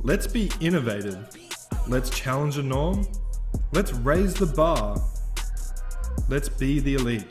Let's be innovative. Let's challenge the norm. Let's raise the bar. Let's be the elite.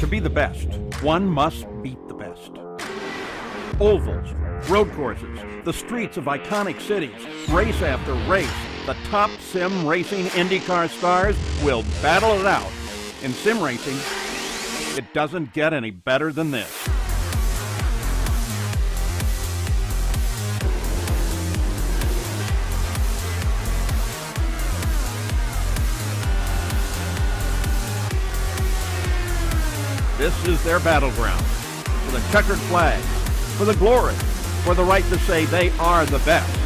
To be the best, one must beat the best. Ovals, road courses, the streets of iconic cities, race after race, the top sim racing IndyCar stars will battle it out. In sim racing, it doesn't get any better than this. This is their battleground, for the checkered flag, for the glory, for the right to say they are the best.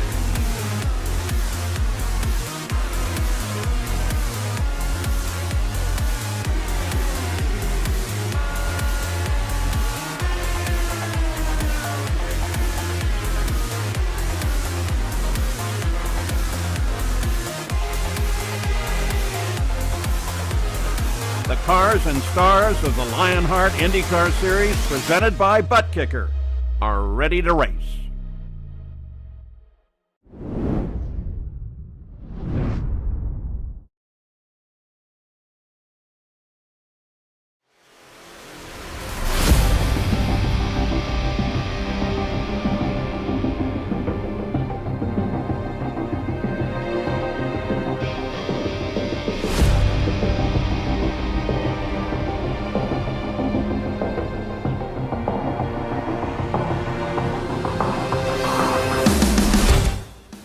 The cars and stars of the Lionheart IndyCar Series, presented by Butt Kicker, are ready to race.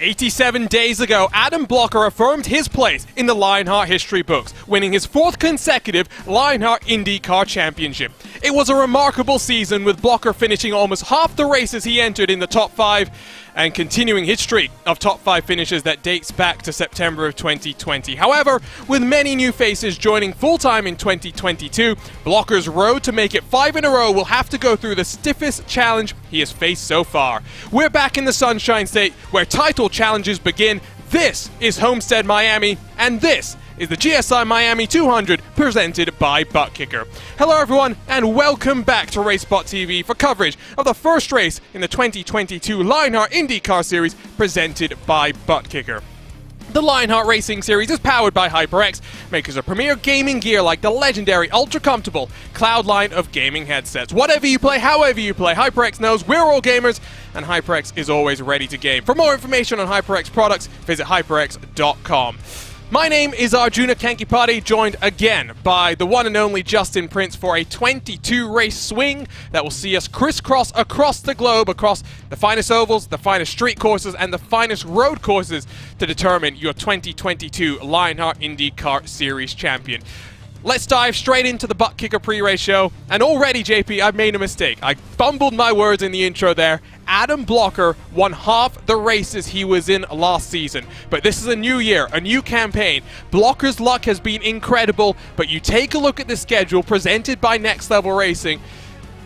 "87 days ago, Adam Blocker affirmed his place in the Lionheart history books, winning his 4th consecutive Lionheart IndyCar Championship. It was a remarkable season, with Blocker finishing almost half the races he entered in the top 5 and continuing his streak of top 5 finishes that dates back to September of 2020. However, with many new faces joining full-time in 2022, Blocker's road to make it 5 in a row will have to go through the stiffest challenge he has faced so far. We're back in the Sunshine State, where title challenges begin. This is Homestead, Miami, and this is the GSI Miami 200 presented by Butt Kicker. Hello everyone, and welcome back to RaceSpotTV for coverage of the first race in the 2022 Lionheart IndyCar Series presented by Butt Kicker. The Lionheart Racing Series is powered by HyperX, makers of premier gaming gear like the legendary ultra-comfortable Cloud line of gaming headsets. Whatever you play, however you play, HyperX knows we're all gamers, and HyperX is always ready to game. For more information on HyperX products, visit hyperx.com. My name is Arjuna Kankipati, joined again by the one and only Justin Prince for a 22-race swing that will see us crisscross across the globe, across the finest ovals, the finest street courses, and the finest road courses to determine your 2022 Lionheart IndyCar Series champion. Let's dive straight into the butt kicker pre-race show. And already, JP, I've made a mistake. I fumbled my words in the intro there. Adam Blocker won half the races he was in last season. But this is a new year, a new campaign. Blocker's luck has been incredible, but you take a look at the schedule presented by Next Level Racing.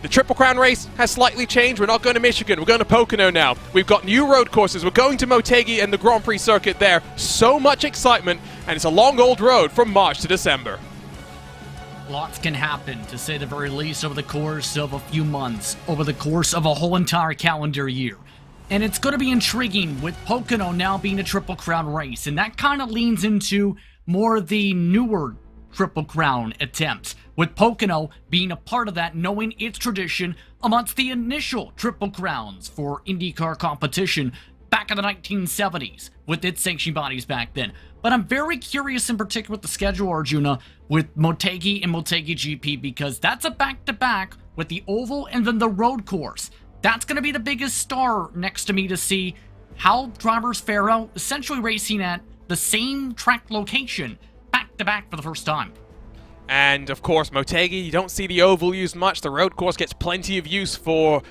The Triple Crown race has slightly changed. We're not going to Michigan. We're going to Pocono now. We've got new road courses. We're going to Motegi and the Grand Prix circuit there. So much excitement, and it's a long old road from March to December. Lots can happen, to say the very least, over the course of a few months, over the course of a whole entire calendar year. And it's going to be intriguing with Pocono now being a Triple Crown race, and that kind of leans into more of the newer Triple Crown attempts, with Pocono being a part of that, knowing its tradition amongst the initial Triple Crowns for IndyCar competition back in the 1970s, with its sanctioning bodies back then. But I'm very curious in particular with the schedule, Arjuna, with Motegi and Motegi GP, because that's a back-to-back with the oval and then the road course. That's going to be the biggest star next to me to see how drivers fare out, essentially racing at the same track location back-to-back for the first time. And of course, Motegi, you don't see the oval used much. The road course gets plenty of use for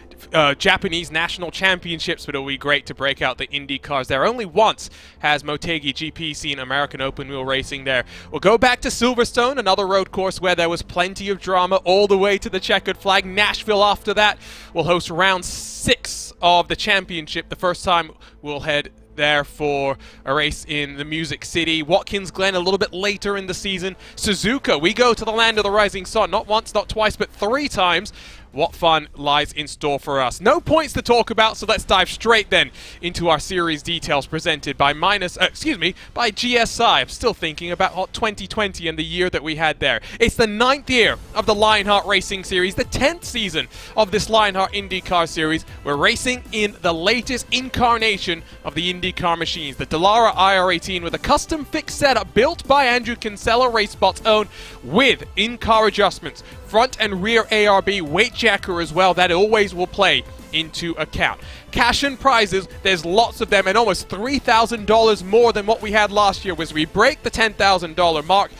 Japanese national championships, but it'll be great to break out the Indy cars there. Only once has Motegi GP seen American open wheel racing there. We'll go back to Silverstone, another road course where there was plenty of drama all the way to the checkered flag. Nashville after that will host round 6 of the championship. The first time we'll head there for a race in the Music City. Watkins Glen a little bit later in the season. Suzuka, we go to the land of the rising sun, not once, not twice, but 3 times. What fun lies in store for us. No points to talk about, so let's dive straight then into our series details presented by by GSI. I'm still thinking about 2020 and the year that we had there. It's the 9th year of the Lionheart Racing Series, the 10th season of this Lionheart IndyCar Series. We're racing in the latest incarnation of the IndyCar machines, the Dallara IR18, with a custom fixed setup built by Andrew Kinsella, RaceSpot's own, with in-car adjustments, front and rear ARB, weight jacker as well, that always will play into account. Cash and prizes, there's lots of them, and almost $3,000 more than what we had last year as we break the $10,000 mark.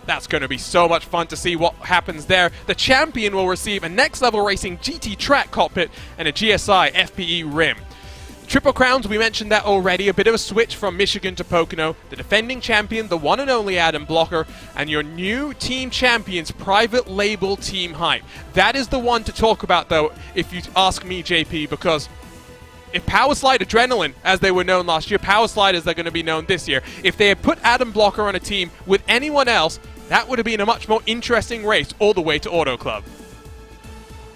That's going to be so much fun to see what happens there. The champion will receive a Next Level Racing GT track cockpit and a GSI FPE rim. Triple Crowns, we mentioned that already, a bit of a switch from Michigan to Pocono. The defending champion, the one and only Adam Blocker, and your new team champions, private label Team Hype. That is the one to talk about, though, if you ask me, JP, because if Powerslide Adrenaline, as they were known last year, Powerslide as they're going to be known this year, if they had put Adam Blocker on a team with anyone else, that would have been a much more interesting race all the way to Auto Club.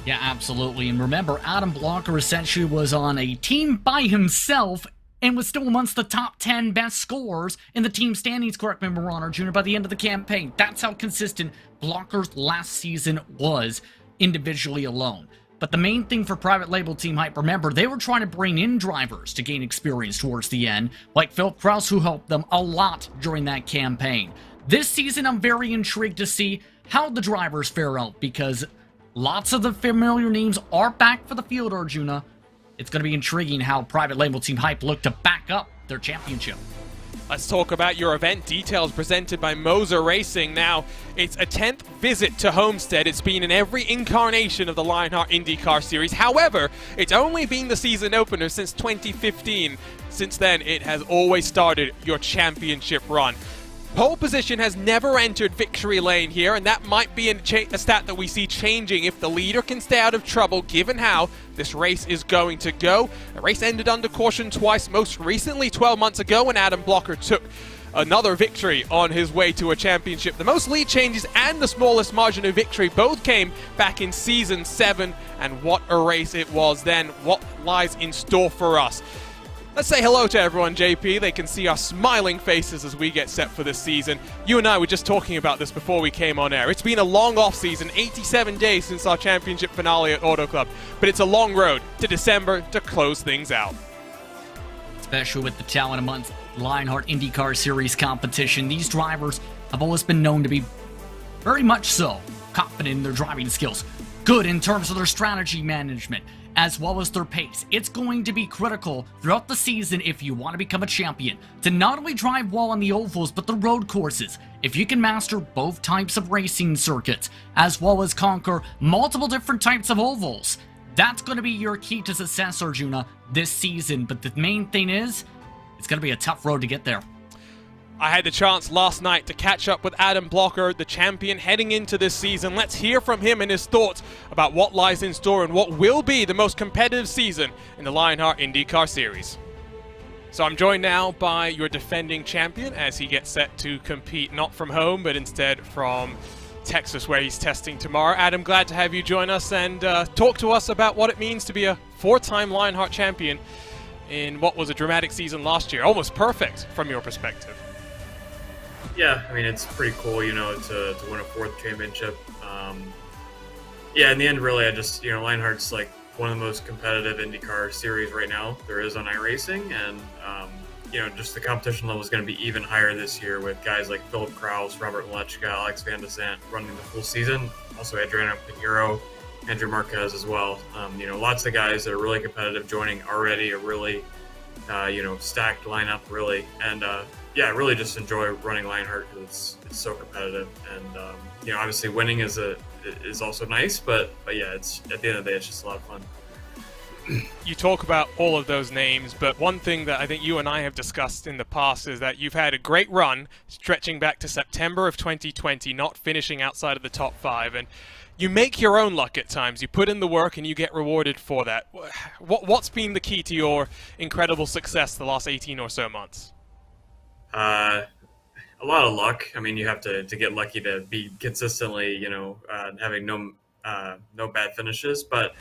Yeah, absolutely. And remember, Adam Blocker essentially was on a team by himself and was still amongst the top 10 best scorers in the team standings, correct me if I'm wrong, Arjuna, by the end of the campaign. That's how consistent Blocker's last season was individually alone. But the main thing for private label Team Hype, remember, they were trying to bring in drivers to gain experience towards the end, like Phil Krause, who helped them a lot during that campaign. This season, I'm very intrigued to see how the drivers fare out, because lots of the familiar names are back for the field, Arjuna. It's going to be intriguing how private label Team Hype look to back up their championship. Let's talk about your event details presented by Moser Racing. Now, it's a 10th visit to Homestead. It's been in every incarnation of the Lionheart IndyCar Series. However, it's only been the season opener since 2015. Since then, it has always started your championship run. Pole position has never entered victory lane here, and that might be a stat that we see changing if the leader can stay out of trouble, given how this race is going to go. The race ended under caution twice, most recently 12 months ago when Adam Blocker took another victory on his way to a championship. The most lead changes and the smallest margin of victory both came back in Season 7, and what a race it was then. What lies in store for us? Let's say hello to everyone, JP. They can see our smiling faces as we get set for this season. You and I were just talking about this before we came on air. It's been a long off-season, 87 days since our championship finale at Auto Club, but it's a long road to December to close things out. especially with the talent amongst Lionheart IndyCar Series competition. These drivers have always been known to be very much so confident in their driving skills, good in terms of their strategy management, as well as their pace. It's going to be critical throughout the season if you want to become a champion to not only drive well on the ovals, but the road courses. If you can master both types of racing circuits, as well as conquer multiple different types of ovals, that's going to be your key to success, Arjuna, this season. But the main thing is, it's going to be a tough road to get there. I had the chance last night to catch up with Adam Blocker, the champion heading into this season. Let's hear from him and his thoughts about what lies in store and what will be the most competitive season in the Lionheart IndyCar Series. So I'm joined now by your defending champion as he gets set to compete not from home, but instead from Texas, where he's testing tomorrow. Adam, glad to have you join us and talk to us about what it means to be a four-time Lionheart champion in what was a dramatic season last year. Almost perfect from your perspective. Yeah, I mean, it's pretty cool, you know, to win a fourth championship. Yeah, in the end, really, I just, you know, Lionheart's like one of the most competitive IndyCar series right now there is on iRacing, and, you know, just the competition level is going to be even higher this year with guys like Philip Kraus, Robert Lechka, Alex Van de Sant running the full season, also Adriano Pinheiro, Andrew Marquez as well. You know, lots of guys that are really competitive joining already, a really, you know, stacked lineup, really, and, yeah, I really just enjoy running Lionheart because it's so competitive, and you know, obviously winning is also nice, but yeah, it's at the end of the day, it's just a lot of fun. You talk about all of those names, but one thing that I think you and I have discussed in the past is that you've had a great run stretching back to September of 2020, not finishing outside of the top 5, and you make your own luck at times. You put in the work and you get rewarded for that. What's been the key to your incredible success the last 18 or so months? A lot of luck. I mean, you have to get lucky to be consistently, you know, having no bad finishes. But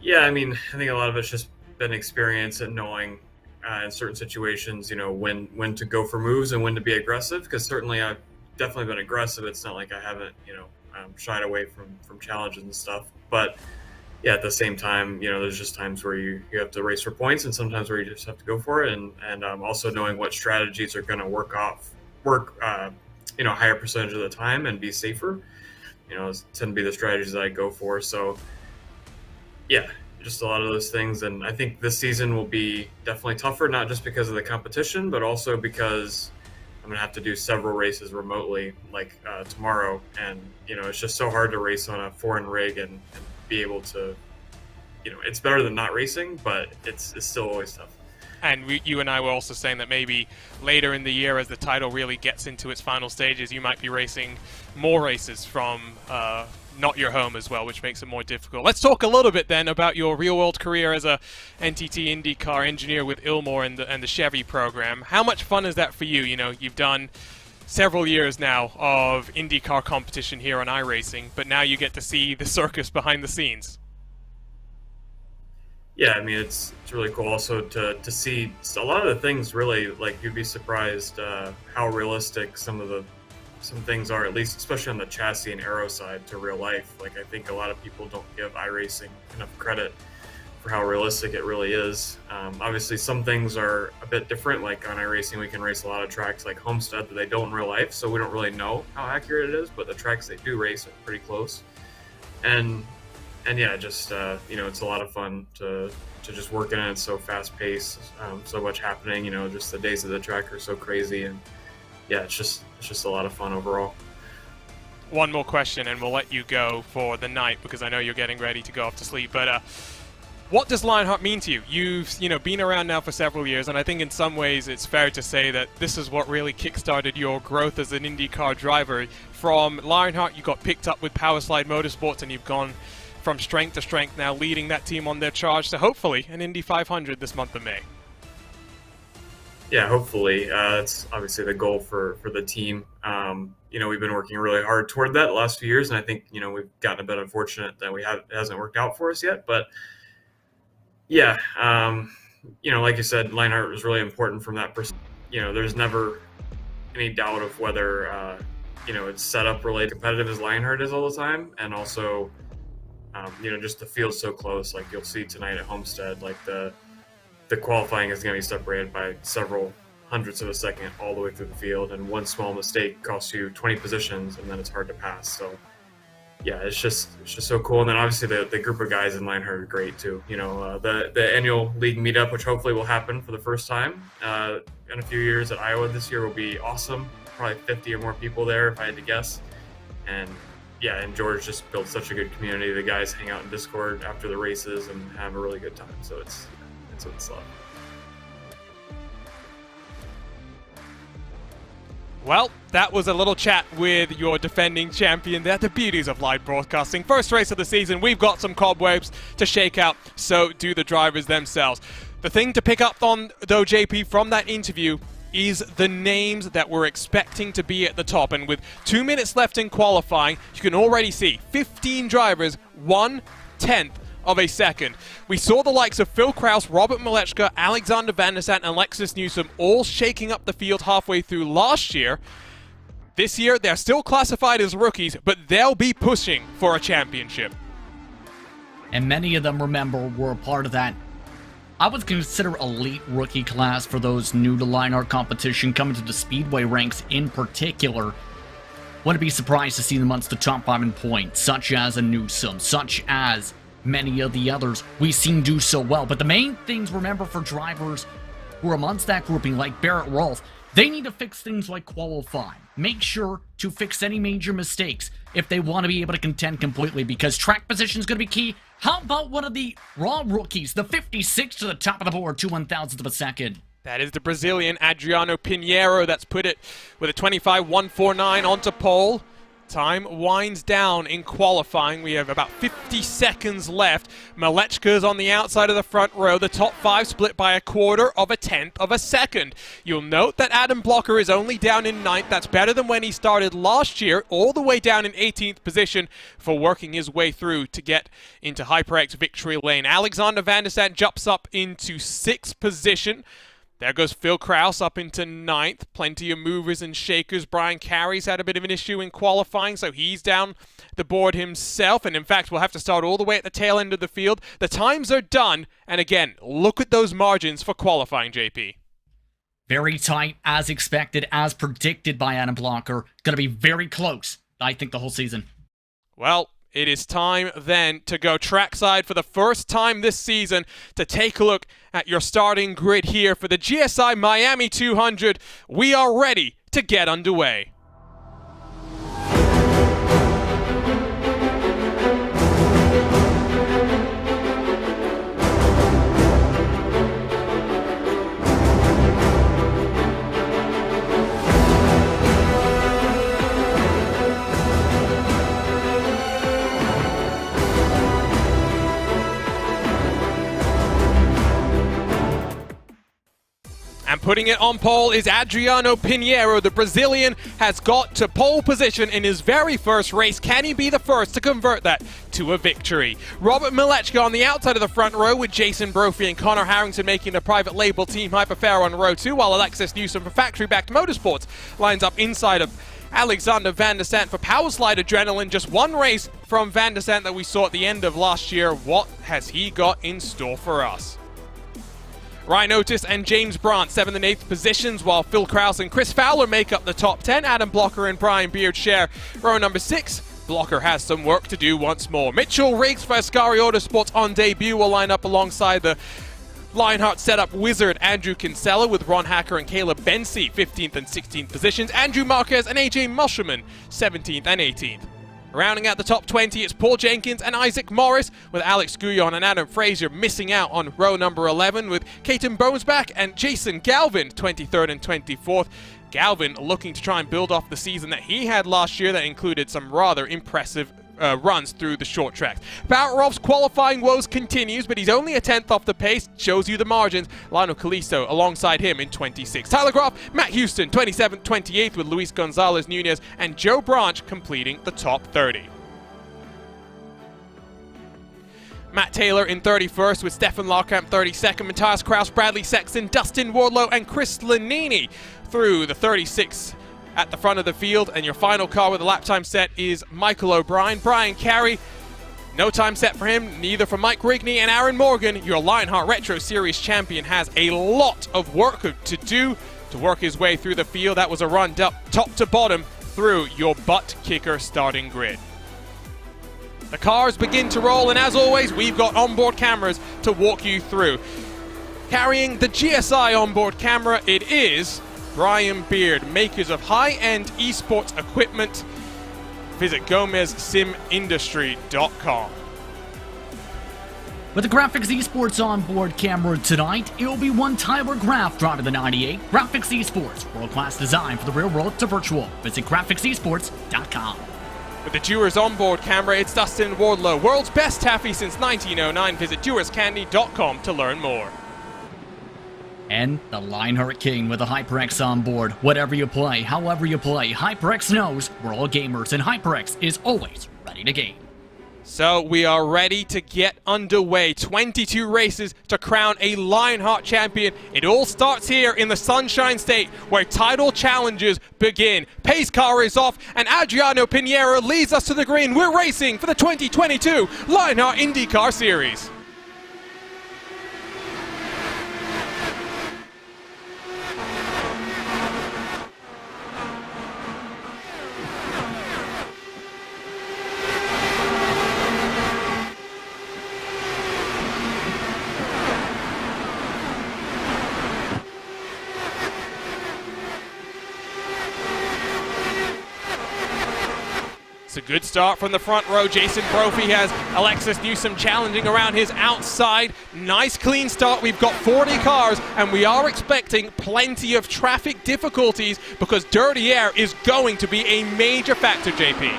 yeah, I mean, I think a lot of it's just been experience and knowing in certain situations, you know, when to go for moves and when to be aggressive. Because certainly I've definitely been aggressive. It's not like I haven't, you know, shied away from challenges and stuff. But yeah, at the same time, you know, there's just times where you have to race for points, and sometimes where you just have to go for it, and also knowing what strategies are going to work, you know, higher percentage of the time and be safer, you know, tend to be the strategies that I go for. So yeah, just a lot of those things, and I think this season will be definitely tougher, not just because of the competition, but also because I'm gonna have to do several races remotely, like tomorrow, and you know, it's just so hard to race on a foreign rig and be able to, you know, it's better than not racing, but it's still always tough. And you and I were also saying that maybe later in the year, as the title really gets into its final stages, you might be racing more races from not your home as well, which makes it more difficult. Let's talk a little bit then about your real-world career as a NTT IndyCar engineer with Ilmor and the Chevy program. How much fun is that for you? You know, you've done several years now of IndyCar competition here on iRacing, but now you get to see the circus behind the scenes. Yeah, I mean, it's really cool also to see a lot of the things. Really, like, you'd be surprised how realistic some things are, at least especially on the chassis and aero side, to real life. Like, I think a lot of people don't give iRacing enough credit for how realistic it really is. Obviously, some things are a bit different. Like on iRacing, we can race a lot of tracks like Homestead that they don't in real life, so we don't really know how accurate it is, but the tracks they do race are pretty close. And yeah, just you know, it's a lot of fun to just work in it. It's so fast paced, so much happening. You know, just the days of the track are so crazy, and yeah, it's just a lot of fun overall. One more question, and we'll let you go for the night because I know you're getting ready to go off to sleep. But what does Lionheart mean to you? You've been around now for several years, and I think in some ways it's fair to say that this is what really kickstarted your growth as an IndyCar driver. From Lionheart, you got picked up with Powerslide Motorsports, and you've gone from strength to strength now, leading that team on their charge to hopefully an Indy 500 this month of May. Yeah, hopefully. It's obviously the goal for the team. You know, we've been working really hard toward that the last few years, and I think, you know, we've gotten a bit unfortunate that it hasn't worked out for us yet. But yeah, you know, like you said, Lionheart was really important from that perspective. You know, there's never any doubt of whether, you know, it's set up really competitive as Lionheart is all the time, and also, you know, just the field's so close. Like you'll see tonight at Homestead, like the the qualifying is going to be separated by several hundredths of a second all the way through the field, and one small mistake costs you 20 positions, and then it's hard to pass. So yeah, it's just so cool. And then obviously the group of guys in Lionheart are great too. The annual league meetup, which hopefully will happen for the first time in a few years at Iowa this year, will be awesome. Probably 50 or more people there if I had to guess. And yeah, and George just built such a good community. The guys hang out in Discord after the races and have a really good time. So it's what's up. Well, that was a little chat with your defending champion there. The beauties of live broadcasting. First race of the season, we've got some cobwebs to shake out, so do the drivers themselves. The thing to pick up on, though, JP, from that interview is the names that we're expecting to be at the top. And with 2 minutes left in qualifying, you can already see 15 drivers, 1/10 of a second. We saw the likes of Phil Kraus, Robert Malechka, Alexander Van der Sant, and Alexis Newsom all shaking up the field halfway through last year. This year, they're still classified as rookies, but they'll be pushing for a championship. And many of them, remember, were a part of that, I would consider, elite rookie class for those new to Lionheart competition coming to the Speedway ranks in particular. Wouldn't be surprised to see them amongst the top 5 in points, such as a Newsom, such as many of the others we've seen do so well. But the main things, remember, for drivers who are amongst that grouping, like Barrett Rolfe, they need to fix things like qualifying. Make sure to fix any major mistakes if they want to be able to contend completely, because track position is going to be key. How about one of the raw rookies, the 56 to the top of the board, 2/1000th of a second? That is the Brazilian Adriano Pinheiro. That's put it with a 25.149 onto pole. Time winds down in qualifying. We have about 50 seconds left. Malechka's on the outside of the front row. The top 5 split by 1/4 of a second. You'll note that Adam Blocker is only down in 9th. That's better than when he started last year, all the way down in 18th position for working his way through to get into HyperX victory lane. Alexander Van der Sant jumps up into 6th position. There goes Phil Kraus up into 9th. Plenty of movers and shakers. Brian Carey's had a bit of an issue in qualifying, so he's down the board himself. And in fact, we'll have to start all the way at the tail end of the field. The times are done. And again, look at those margins for qualifying, JP. Very tight, as expected, as predicted by Adam Blocker. Going to be very close, I think, the whole season. Well, it is time then to go trackside for the first time this season to take a look at your starting grid here for the GSI Miami 200. We are ready to get underway. And putting it on pole is Adriano Pinheiro. The Brazilian has got to pole position in his very first race. Can he be the first to convert that to a victory? Robert Malechka on the outside of the front row, with Jason Brophy and Connor Harrington making the private label Team Hyperfair on row 2, while Alexis Newsom for factory-backed motorsports lines up inside of Alexander Van der Sant for Power Slide Adrenaline. Just one race from Van der Sant that we saw at the end of last year. What has he got in store for us? Ryan Otis and James Brandt, 7th and 8th positions, while Phil Kraus and Chris Fowler make up the top 10. Adam Blocker and Brian Beard share row number 6. Blocker has some work to do once more. Mitchell Riggs for Ascari Autosports on debut will line up alongside the Lionheart setup wizard Andrew Kinsella, with Ron Hacker and Caleb Bensi 15th and 16th positions. Andrew Marquez and AJ Mushelman 17th and 18th. Rounding out the top 20, it's Paul Jenkins and Isaac Morris, with Alex Guyon and Adam Frazier missing out on row number 11, with Caton Bonesback and Jason Galvin 23rd and 24th. Galvin looking to try and build off the season that he had last year that included some rather impressive runs through the short tracks. Barrett Rolfe's qualifying woes continues, but he's only a 10th off the pace. Shows you the margins. Lionel Calisto alongside him in 26th. Tyler Groff, Matt Houston 27th, 28th, with Luis Gonzalez Nunez and Joe Branch completing the top 30. Matt Taylor in 31st, with Stefan Larkamp 32nd, Matthias Kraus, Bradley Sexton, Dustin Wardlow and Chris Lanini through the 36th at the front of the field. And your final car with a lap time set is Michael O'Brien. Brian Carey No time set for him, neither for Mike Rigney and Aaron Morgan. Your Lionheart Retro Series champion has a lot of work to do to work his way through the field. That was a run top to bottom through your butt kicker starting grid. The cars begin to roll, and as always, we've got onboard cameras to walk you through. Carrying the GSI onboard camera, it is Brian Beard, makers of high-end esports equipment. Visit GomezSimIndustry.com. With the Graphics Esports onboard camera tonight, it will be one Tyler Graff driving the 98. Graphics Esports, world-class design for the real world to virtual. Visit GraphicsEsports.com. With the Dewars onboard camera, it's Dustin Wardlow, world's best taffy since 1909. Visit DewersCandy.com to learn more. And the Lionheart King with a HyperX on board. Whatever you play, however you play, HyperX knows we're all gamers, and HyperX is always ready to game. So we are ready to get underway. 22 races to crown a Lionheart champion. It all starts here in the Sunshine State, where title challenges begin. Pace car is off, and Adriano Pinheiro leads us to the green. We're racing for the 2022 Lionheart IndyCar Series. It's a good start from the front row. Jason Brophy has Alexis Newsom challenging around his outside. Nice clean start. We've got 40 cars, and we are expecting plenty of traffic difficulties because dirty air is going to be a major factor, JP.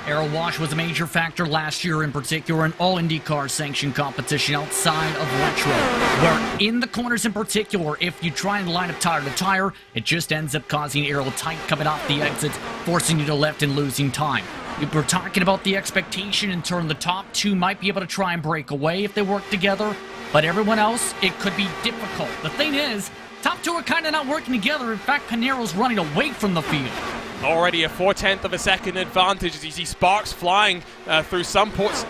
Aero wash was a major factor last year, in particular in all IndyCar sanctioned competition outside of Retro, where in the corners in particular, if you try and line up tire to tire, it just ends up causing aero tight coming off the exits, forcing you to left and losing time. If we're talking about the expectation in turn, the top two might be able to try and break away if they work together, but everyone else, it could be difficult. The thing is, top two are kind of not working together. In fact, Pinheiro's running away from the field. Already a 4/10 of a second advantage as you see sparks flying through some points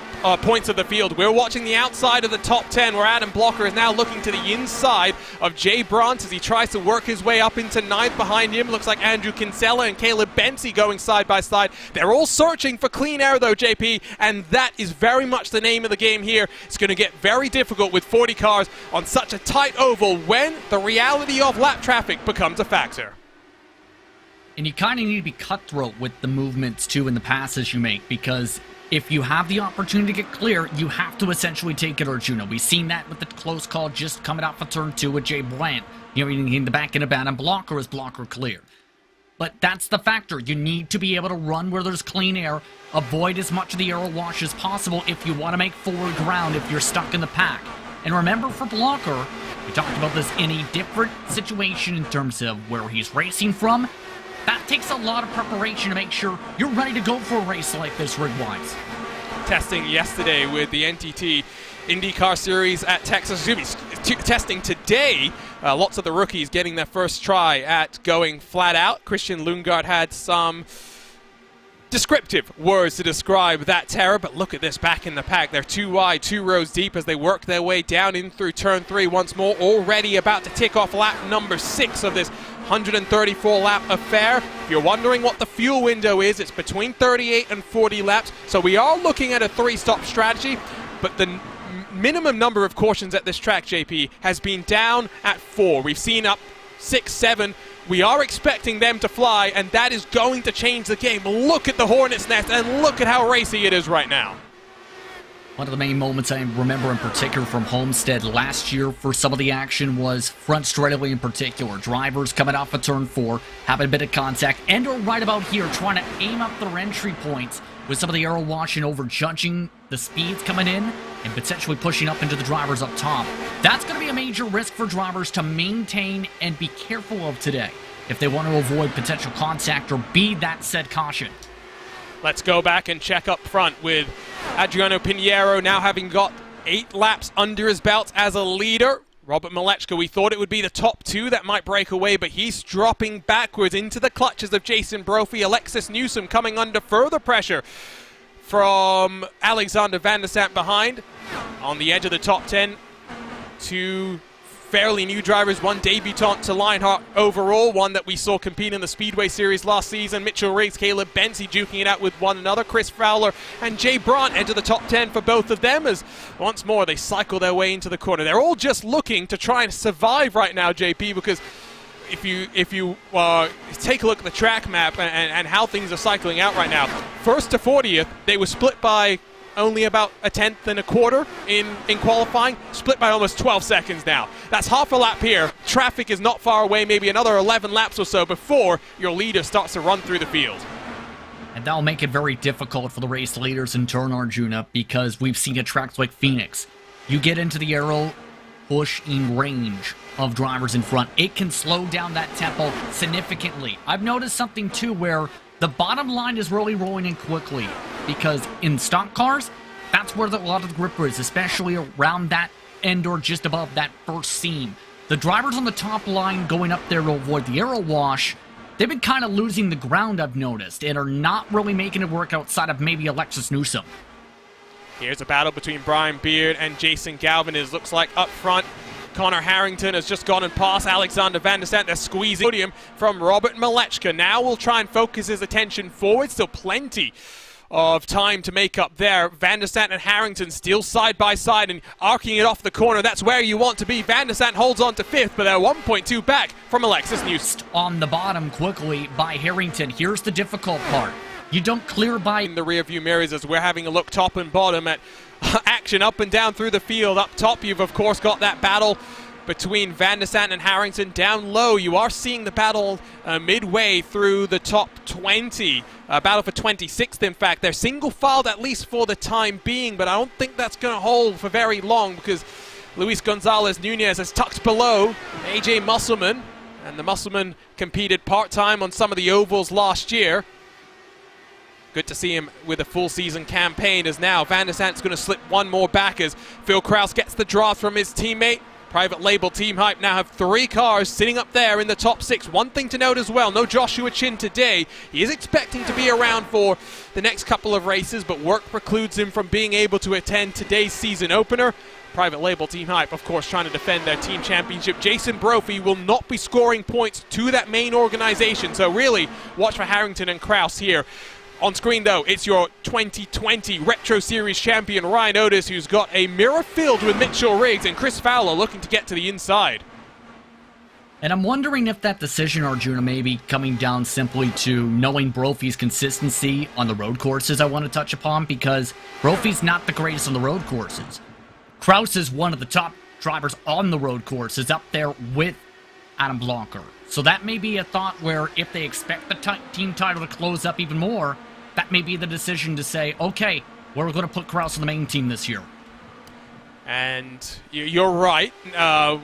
of the field. We're watching the outside of the top 10 where Adam Blocker is now looking to the inside of Jay Brandt as he tries to work his way up into 9th. Behind him looks like Andrew Kinsella and Caleb Bensi going side by side. They're all searching for clean air though, JP, and that is very much the name of the game here. It's going to get very difficult with 40 cars on such a tight oval when the reality of lap traffic becomes a factor. And you kind of need to be cutthroat with the movements, too, and the passes you make, because if you have the opportunity to get clear, you have to essentially take it or Juno. We've seen that with the close call just coming out for turn 2 with Jay Brandt. You know, in the back end of Adam Blocker is Blocker clear. But that's the factor. You need to be able to run where there's clean air, avoid as much of the aero wash as possible if you want to make forward ground if you're stuck in the pack. And remember, for Blocker, we talked about this in a different situation in terms of where he's racing from. That takes a lot of preparation to make sure you're ready to go for a race like this rig-wise. Testing yesterday with the NTT IndyCar Series at Texas. Testing today, lots of the rookies getting their first try at going flat out. Christian Lundgaard had some descriptive words to describe that terror, but look at this back in the pack. They're 2 wide, 2 rows deep as they work their way down in through turn 3 once more, already about to tick off lap number 6 of this 134 lap affair. If you're wondering what the fuel window is, it's between 38 and 40 laps, so we are looking at a 3-stop strategy, but the minimum number of cautions at this track, JP, has been down at 4. We've seen up 6, 7. We are expecting them to fly, and that is going to change the game. Look at the Hornet's Nest, and look at how racy it is right now. One of the main moments I remember in particular from Homestead last year for some of the action was front straightaway in particular. Drivers coming off of turn 4, having a bit of contact, and or right about here trying to aim up their entry points with some of the aero washing over judging the speeds coming in and potentially pushing up into the drivers up top. That's going to be a major risk for drivers to maintain and be careful of today if they want to avoid potential contact or be that said caution. Let's go back and check up front with Adriano Pinheiro now having got 8 laps under his belt as a leader. Robert Malechka, we thought it would be the top 2 that might break away, but he's dropping backwards into the clutches of Jason Brophy. Alexis Newsom coming under further pressure from Alexander Van der Sant behind on the edge of the top 10. Two fairly new drivers, one debutant to Lionheart overall, one that we saw compete in the Speedway Series last season. Mitchell Riggs, Caleb Benzie duking it out with one another. Chris Fowler and Jay Brandt enter the top 10 for both of them as once more they cycle their way into the corner. They're all just looking to try and survive right now, JP, because if you take a look at the track map and how things are cycling out right now, first to 40th, they were split by only about a tenth and a quarter in qualifying, split by almost 12 seconds now. That's half a lap here. Traffic is not far away, maybe another 11 laps or so before your leader starts to run through the field. And that'll make it very difficult for the race leaders in turn, Arjuna, because we've seen at tracks like Phoenix, you get into the aero pushing range of drivers in front, it can slow down that tempo significantly. I've noticed something too where the bottom line is really rolling in quickly, because in stock cars, that's where a lot of the grip is, especially around that end or just above that first seam. The drivers on the top line going up there to avoid the aero wash, they've been kind of losing the ground, I've noticed, and are not really making it work outside of maybe Alexis Newsom. Here's a battle between Brian Beard and Jason Galvin. It looks like up front, Connor Harrington has just gone and passed Alexander Van der Sant. They're squeezing podium from Robert Malechka. Now we'll try and focus his attention forward. Still plenty of time to make up there. Van der Sant and Harrington still side by side and arcing it off the corner. That's where you want to be. Van der Sant holds on to 5th, but they're 1.2 back from Alexis Newsom. On the bottom quickly by Harrington. Here's the difficult part. You don't clear by in the rear view mirrors as we're having a look top and bottom at action up and down through the field. Up top, you've of course got that battle between Van der Sant and Harrington. Down low, you are seeing the battle midway through the top 20. Battle for 26th, in fact. They're single-filed at least for the time being, but I don't think that's going to hold for very long because Luis Gonzalez Nunez is tucked below AJ Musselman, and the Musselman competed part-time on some of the ovals last year. Good to see him with a full season campaign as now Van der Sant's going to slip one more back as Phil Kraus gets the draft from his teammate. Private label Team Hype now have 3 cars sitting up there in the top 6. One thing to note as well, no Joshua Chin today. He is expecting to be around for the next couple of races, but work precludes him from being able to attend today's season opener. Private label Team Hype, of course, trying to defend their team championship. Jason Brophy will not be scoring points to that main organization, so really watch for Harrington and Kraus here. On screen, though, it's your 2020 Retro Series champion, Ryan Otis, who's got a mirror filled with Mitchell Riggs, and Chris Fowler looking to get to the inside. And I'm wondering if that decision, Arjuna, may be coming down simply to knowing Brophy's consistency on the road courses I want to touch upon, because Brophy's not the greatest on the road courses. Kraus is one of the top drivers on the road courses, up there with Adam Blocker. So that may be a thought where if they expect the team title to close up even more, that may be the decision to say, okay, we're going to put Kraus on the main team this year. And you're right.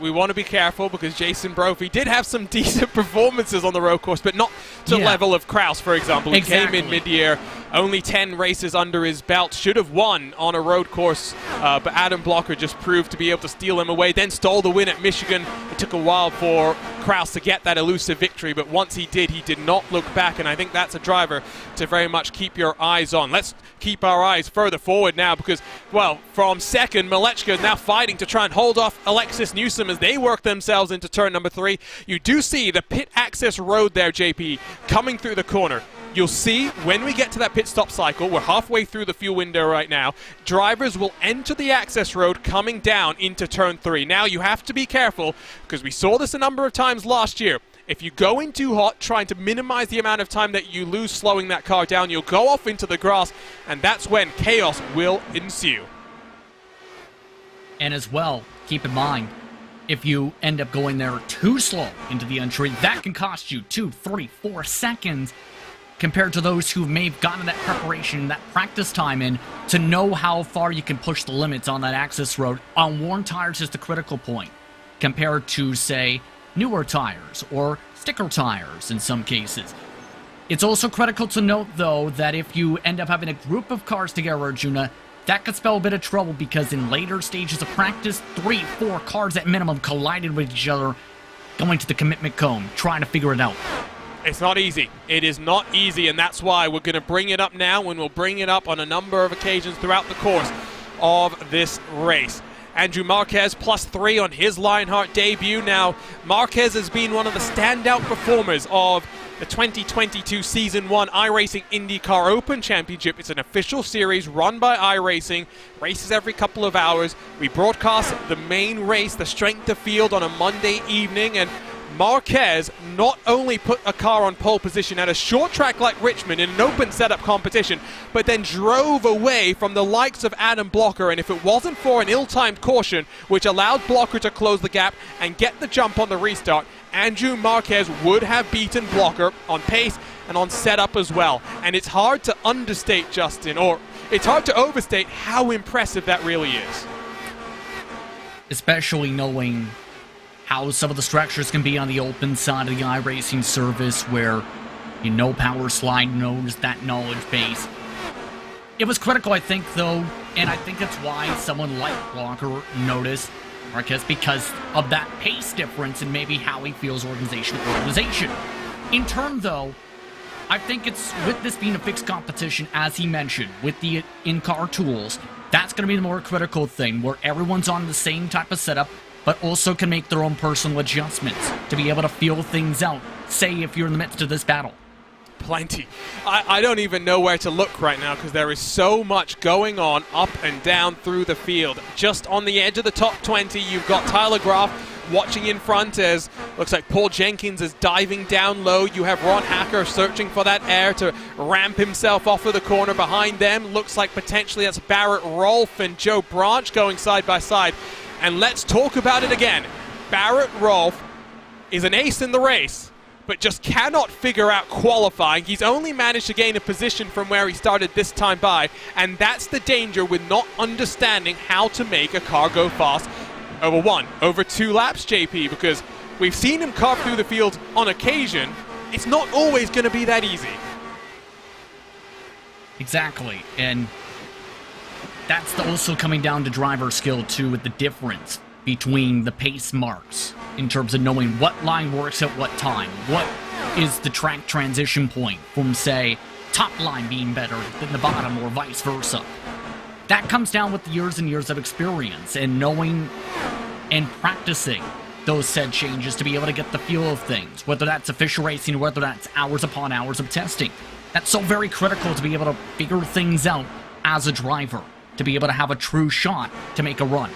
We want to be careful because Jason Brophy did have some decent performances on the road course, but not to the level of Kraus, for example. He came in mid-year, only 10 races under his belt, should have won on a road course, but Adam Blocker just proved to be able to steal him away, then stole the win at Michigan. It took a while for Kraus to get that elusive victory, but once he did not look back, and I think that's a driver to very much keep your eyes on. Let's keep our eyes further forward now because, well, from second, Malechka is now fighting to try and hold off Alexis Newsom as they work themselves into turn number 3. You do see the pit access road there, JP, coming through the corner. You'll see when we get to that pit stop cycle, we're halfway through the fuel window right now, drivers will enter the access road coming down into turn 3. Now you have to be careful because we saw this a number of times last year. If you go in too hot, trying to minimize the amount of time that you lose slowing that car down, you'll go off into the grass, and that's when chaos will ensue. And as well, keep in mind, if you end up going there too slow into the entry, that can cost you 2, 3, 4 seconds compared to those who may have gotten that preparation, that practice time in to know how far you can push the limits on that access road. On worn tires is the critical point compared to, say, newer tires or sticker tires in some cases. It's also critical to note, though, that if you end up having a group of cars together, Arjuna, that could spell a bit of trouble because in later stages of practice, 3, 4 cars at minimum collided with each other, going to the commitment cone, trying to figure it out. It's not easy. It is not easy, and that's why we're going to bring it up now, and we'll bring it up on a number of occasions throughout the course of this race. Andrew Marquez +3 on his Lionheart debut. Now, Marquez has been one of the standout performers of the 2022 Season 1 iRacing IndyCar Open Championship. It's an official series run by iRacing, races every couple of hours. We broadcast the main race, the strength of field, on a Monday evening, and Marquez not only put a car on pole position at a short track like Richmond in an open setup competition, but then drove away from the likes of Adam Blocker, and if it wasn't for an ill-timed caution which allowed Blocker to close the gap and get the jump on the restart, Andrew Marquez would have beaten Blocker on pace and on setup as well. And it's hard to understate, Justin, or it's hard to overstate how impressive that really is. Especially knowing how some of the structures can be on the open side of the iRacing service, where power slide knows that knowledge base. It was critical, I think, though, and I think that's why someone like Blocker noticed Marquez, because of that pace difference and maybe how he feels organization. In turn, though, I think it's, with this being a fixed competition, as he mentioned, with the in-car tools, that's going to be the more critical thing, where everyone's on the same type of setup, but also can make their own personal adjustments to be able to feel things out, say if you're in the midst of this battle. Plenty. I don't even know where to look right now, because there is so much going on up and down through the field. Just on the edge of the top 20, you've got Tyler Graf watching in front as looks like Paul Jenkins is diving down low. You have Ron Hacker searching for that air to ramp himself off of the corner. Behind them looks like potentially that's Barrett Rolfe and Joe Branch going side by side. And let's talk about it again. Barrett Rolfe is an ace in the race, but just cannot figure out qualifying. He's only managed to gain a position from where he started this time by, and that's the danger with not understanding how to make a car go fast over 2 laps, JP, because we've seen him carve through the field on occasion. It's not always going to be that easy. Exactly, and that's also coming down to driver skill, too, with the difference between the pace marks in terms of knowing what line works at what time. What is the track transition point from, say, top line being better than the bottom or vice versa. That comes down with years and years of experience and knowing and practicing those said changes to be able to get the feel of things, whether that's official racing or whether that's hours upon hours of testing. That's so very critical to be able to figure things out as a driver, to be able to have a true shot to make a run.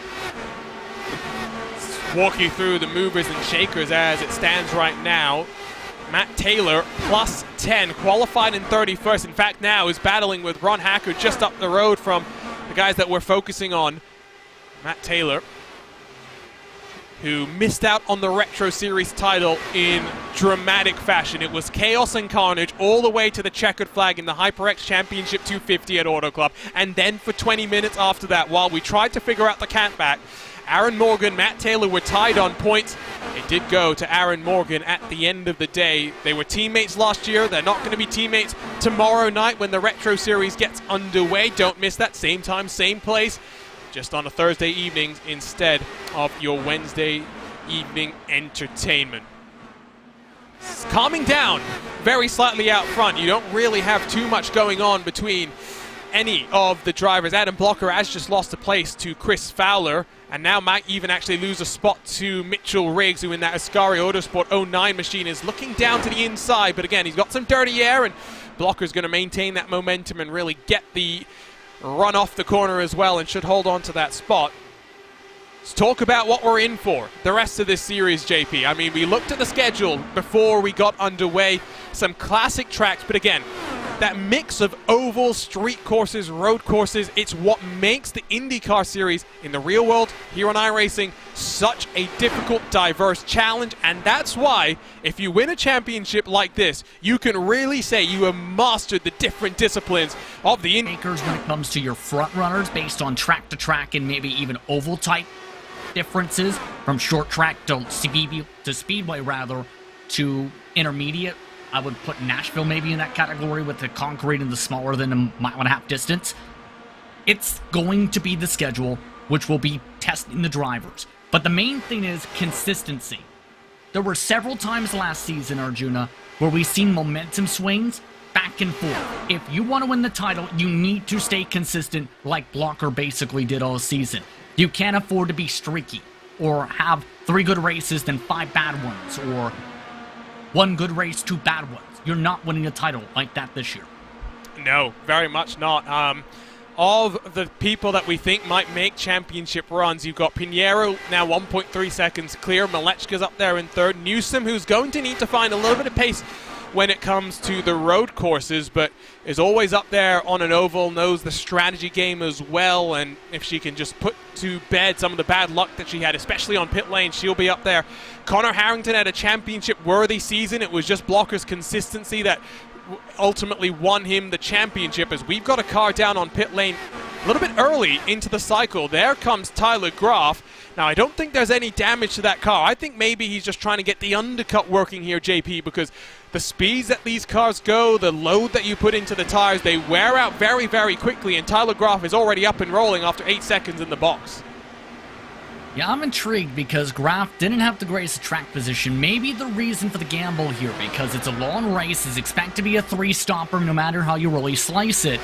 Let's walk you through the movers and shakers as it stands right now. Matt Taylor +10, qualified in 31st. In fact, now is battling with Ron Hacker just up the road from the guys that we're focusing on. Matt Taylor, who missed out on the Retro Series title in dramatic fashion. It was chaos and carnage all the way to the checkered flag in the HyperX Championship 250 at Auto Club. And then for 20 minutes after that, while we tried to figure out the count back, Aaron Morgan, Matt Taylor were tied on points. It did go to Aaron Morgan at the end of the day. They were teammates last year. They're not going to be teammates tomorrow night when the Retro Series gets underway. Don't miss that. Same time, same place. Just on a Thursday evening instead of your Wednesday evening entertainment. It's calming down very slightly out front. You don't really have too much going on between any of the drivers. Adam Blocker has just lost a place to Chris Fowler, and now might even actually lose a spot to Mitchell Riggs, who in that Ascari Autosport 09 machine is looking down to the inside. But again, he's got some dirty air, and Blocker's going to maintain that momentum and really get the run off the corner as well, and should hold on to that spot. Let's talk about what we're in for the rest of this series, JP. I mean, we looked at the schedule before we got underway. Some classic tracks, but again, that mix of ovals, street courses, road courses, it's what makes the IndyCar series in the real world here on iRacing such a difficult, diverse challenge. And that's why, if you win a championship like this, you can really say you have mastered the different disciplines of the Makers when it comes to your front runners based on track to track and maybe even oval type differences, from short track to speedway rather to intermediate. I would put Nashville maybe in that category with the concrete and the smaller than a mile and a half distance. It's going to be the schedule which will be testing the drivers. But the main thing is consistency. There were several times last season, Arjuna, where we've seen momentum swings back and forth. If you want to win the title, you need to stay consistent like Blocker basically did all season. You can't afford to be streaky or have 3 good races then 5 bad ones, or 1 good race, 2 bad ones. You're not winning a title like that this year. No, very much not. Of the people that we think might make championship runs, you've got Pinheiro now 1.3 seconds clear. Malechka's up there in third. Newsom, who's going to need to find a little bit of pace when it comes to the road courses, but is always up there on an oval, knows the strategy game as well, and if she can just put to bed some of the bad luck that she had, especially on pit lane, she'll be up there. Connor Harrington had a championship-worthy season. It was just Blocker's consistency that ultimately won him the championship, as we've got a car down on pit lane a little bit early into the cycle. There comes Tyler Graf. Now, I don't think there's any damage to that car. I think maybe he's just trying to get the undercut working here, JP, because the speeds that these cars go, the load that you put into the tires, they wear out very, very quickly, and Tyler Graf is already up and rolling after 8 seconds in the box. Yeah, I'm intrigued because Graf didn't have the greatest track position. Maybe the reason for the gamble here, because it's a long race, is expect to be a 3-stopper no matter how you really slice it.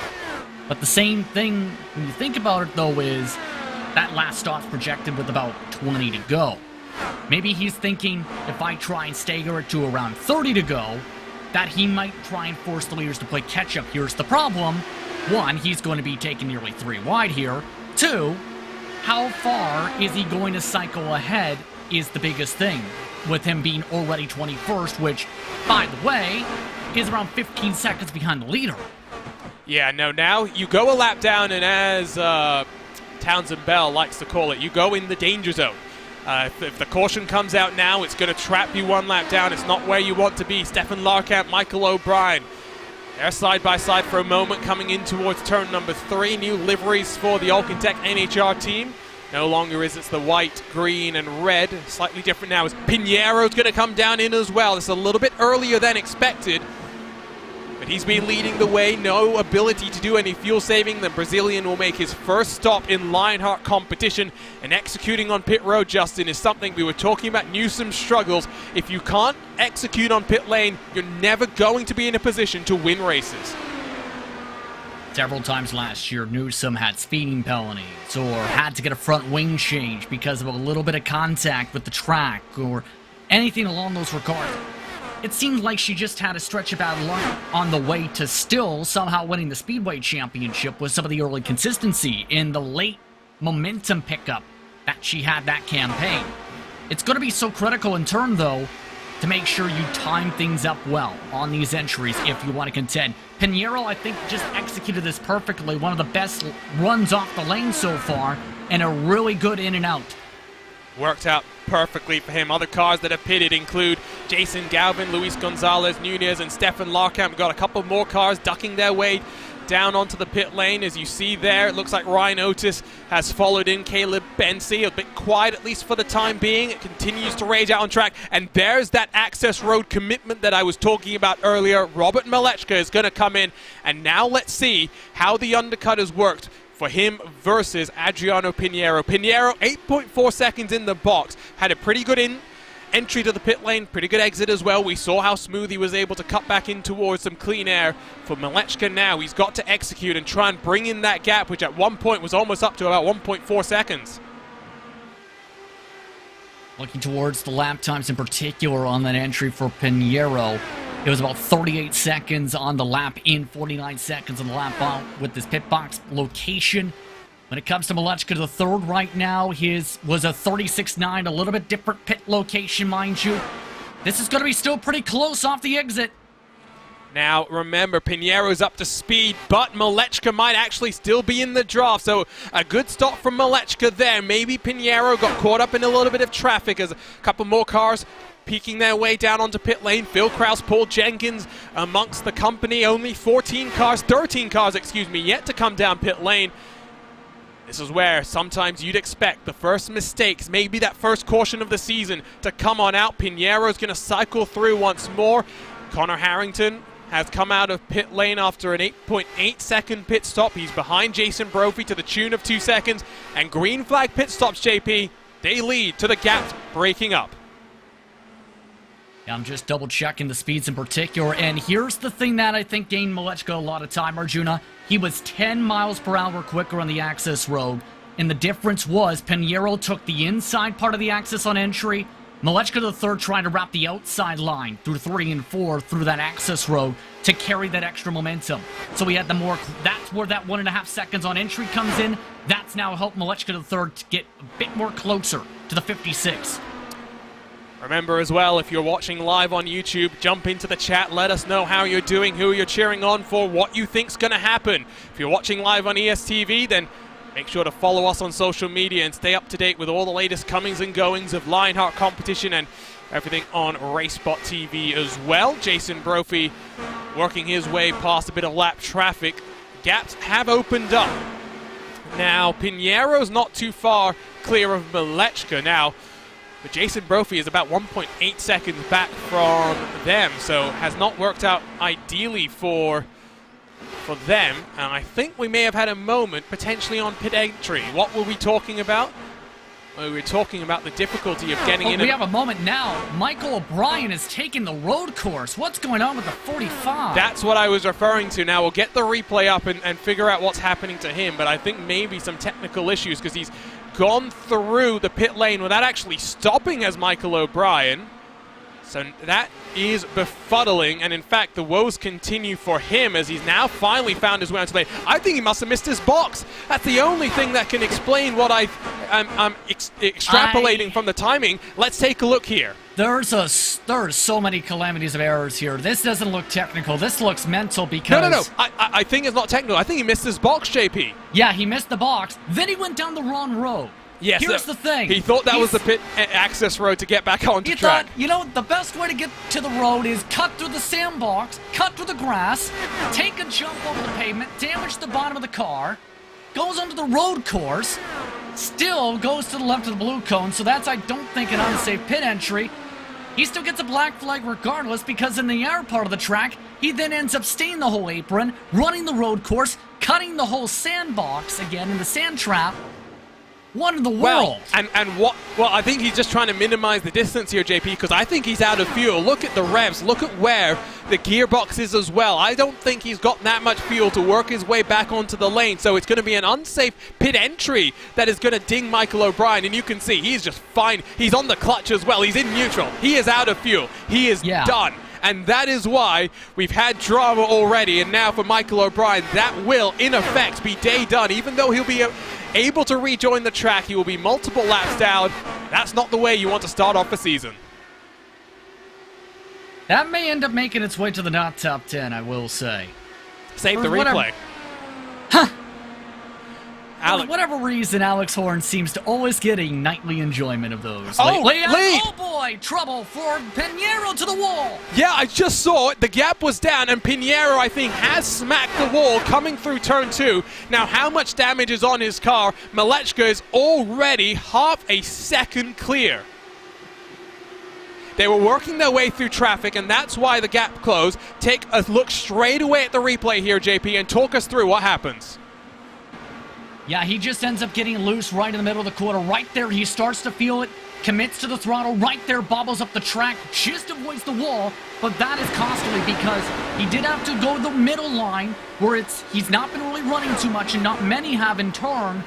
But the same thing, when you think about it though, is that last stop's projected with about 20 to go. Maybe he's thinking, if I try and stagger it to around 30 to go, that he might try and force the leaders to play catch-up. Here's the problem. 1, he's going to be taking nearly 3 wide here. 2, how far is he going to cycle ahead is the biggest thing, with him being already 21st, which, by the way, is around 15 seconds behind the leader. Yeah, no, now you go a lap down, and as Townsend Bell likes to call it, you go in the danger zone. If the caution comes out now, it's going to trap you 1 lap down. It's not where you want to be. Stefan Larkamp, Michael O'Brien, they're side by side for a moment coming in towards turn number 3. New liveries for the Alcantech NHR team. No longer is it the white, green, and red. Slightly different now as Pinheiro's going to come down in as well. It's a little bit earlier than expected, but he's been leading the way. No ability to do any fuel saving. The Brazilian will make his first stop in Lionheart competition, and executing on pit road, Justin, is something we were talking about. Newsom's struggles. If you can't execute on pit lane, you're never going to be in a position to win races. Several times last year, Newsom had speeding penalties or had to get a front wing change because of a little bit of contact with the track or anything along those regards. It seemed like she just had a stretch of bad luck on the way to still somehow winning the Speedway Championship with some of the early consistency in the late momentum pickup that she had that campaign. It's going to be so critical in turn, though, to make sure you time things up well on these entries if you want to contend. Pinheiro, I think, just executed this perfectly. One of the best runs off the lane so far, and a really good in and out. Worked out perfectly for him. Other cars that have pitted include Jason Galvin, Luis Gonzalez, Nunez, and Stefan Larkamp. Got a couple more cars ducking their way down onto the pit lane. As you see there, it looks like Ryan Otis has followed in Caleb Bensi. A bit quiet, at least for the time being. It continues to rage out on track. And there's that access road commitment that I was talking about earlier. Robert Malechka is going to come in. And now let's see how the undercut has worked for him versus Adriano Pinheiro. Pinheiro, 8.4 seconds in the box. Had a pretty good entry to the pit lane, pretty good exit as well. We saw how smooth he was able to cut back in towards some clean air. For Malechka now, he's got to execute and try and bring in that gap, which at one point was almost up to about 1.4 seconds. Looking towards the lap times in particular on that entry for Pinheiro, it was about 38 seconds on the lap in, 49 seconds on the lap out with this pit box location. When it comes to Malechka, the third right now, his was a 36.9, a little bit different pit location, mind you. This is going to be still pretty close off the exit. Now, remember, Pinheiro's up to speed, but Malechka might actually still be in the draft, so a good stop from Malechka there. Maybe Pinheiro got caught up in a little bit of traffic as a couple more cars peeking their way down onto pit lane. Phil Krause, Paul Jenkins amongst the company. Only 13 cars, yet to come down pit lane. This is where sometimes you'd expect the first mistakes, maybe that first caution of the season, to come on out. Pinheiro's going to cycle through once more. Connor Harrington has come out of pit lane after an 8.8 second pit stop. He's behind Jason Brophy to the tune of 2 seconds. And green flag pit stops, JP, they lead to the gap breaking up. I'm just double checking the speeds in particular, and here's the thing that I think gained Malechka a lot of time, Arjuna. He was 10 miles per hour quicker on the access road, and the difference was Pinheiro took the inside part of the access on entry. Malechka the third trying to wrap the outside line through 3 and 4 through that access road to carry that extra momentum. So we had the more, that's where that 1.5 seconds on entry comes in. That's now helped Malechka the third to get a bit more closer to the 56. Remember as well, if you're watching live on YouTube, jump into the chat, let us know how you're doing, who you're cheering on for, what you think's going to happen. If you're watching live on ESTV, then make sure to follow us on social media and stay up to date with all the latest comings and goings of Lionheart competition and everything on RaceSpotTV as well. Jason Brophy working his way past a bit of lap traffic. Gaps have opened up. Now, Pinheiro's not too far clear of Malechka now. But Jason Brophy is about 1.8 seconds back from them, so has not worked out ideally for them. And I think we may have had a moment potentially on pit entry. What were we talking about? Well, we were talking about the difficulty of getting in. We have a moment now. Michael O'Brien is taking the road course. What's going on with the 45? That's what I was referring to. Now we'll get the replay up and figure out what's happening to him, but I think maybe some technical issues because he's gone through the pit lane without actually stopping as Michael O'Brien. So that is befuddling, and in fact the woes continue for him as he's now finally found his way onto the lane. I think he must have missed his box. That's the only thing that can explain what I'm extrapolating from the timing. Let's take a look here. There's so many calamities of errors here. This doesn't look technical. This looks mental because... No. I think it's not technical. I think he missed his box, JP. Yeah, he missed the box. Then he went down the wrong road. Yes, here's the thing. He thought that was the pit access road to get back onto track. He thought, you know, the best way to get to the road is cut through the sandbox, cut through the grass, take a jump over the pavement, damage the bottom of the car, goes onto the road course, still goes to the left of the blue cone, so that's, I don't think, an unsafe pit entry. He still gets a black flag regardless because in the air part of the track, he then ends up staying the whole apron, running the road course, cutting the whole sandbox again in the sand trap. What in the world? Well, I think he's just trying to minimize the distance here, JP, because I think he's out of fuel. Look at the revs. Look at where the gearbox is as well. I don't think he's got that much fuel to work his way back onto the lane, so it's going to be an unsafe pit entry that is going to ding Michael O'Brien, and you can see he's just fine. He's on the clutch as well. He's in neutral. He is out of fuel. He is done. And that is why we've had drama already, and now for Michael O'Brien, that will, in effect, be day done. Even though he'll be able to rejoin the track, he will be multiple laps down. That's not the way you want to start off a season. That may end up making its way to the not top 10, I will say. Save the replay. For whatever reason, Alex Horn seems to always get a nightly enjoyment of those. Oh, lead! Oh boy, trouble for Pinheiro to the wall. Yeah, I just saw it. The gap was down, and Pinheiro, I think, has smacked the wall coming through turn 2. Now, how much damage is on his car? Malechka is already half a second clear. They were working their way through traffic, and that's why the gap closed. Take a look straight away at the replay here, JP, and talk us through what happens. Yeah, he just ends up getting loose right in the middle of the quarter. Right there, he starts to feel it, commits to the throttle. Right there, bobbles up the track, just avoids the wall. But that is costly because he did have to go the middle line where he's not been really running too much, and not many have in turn.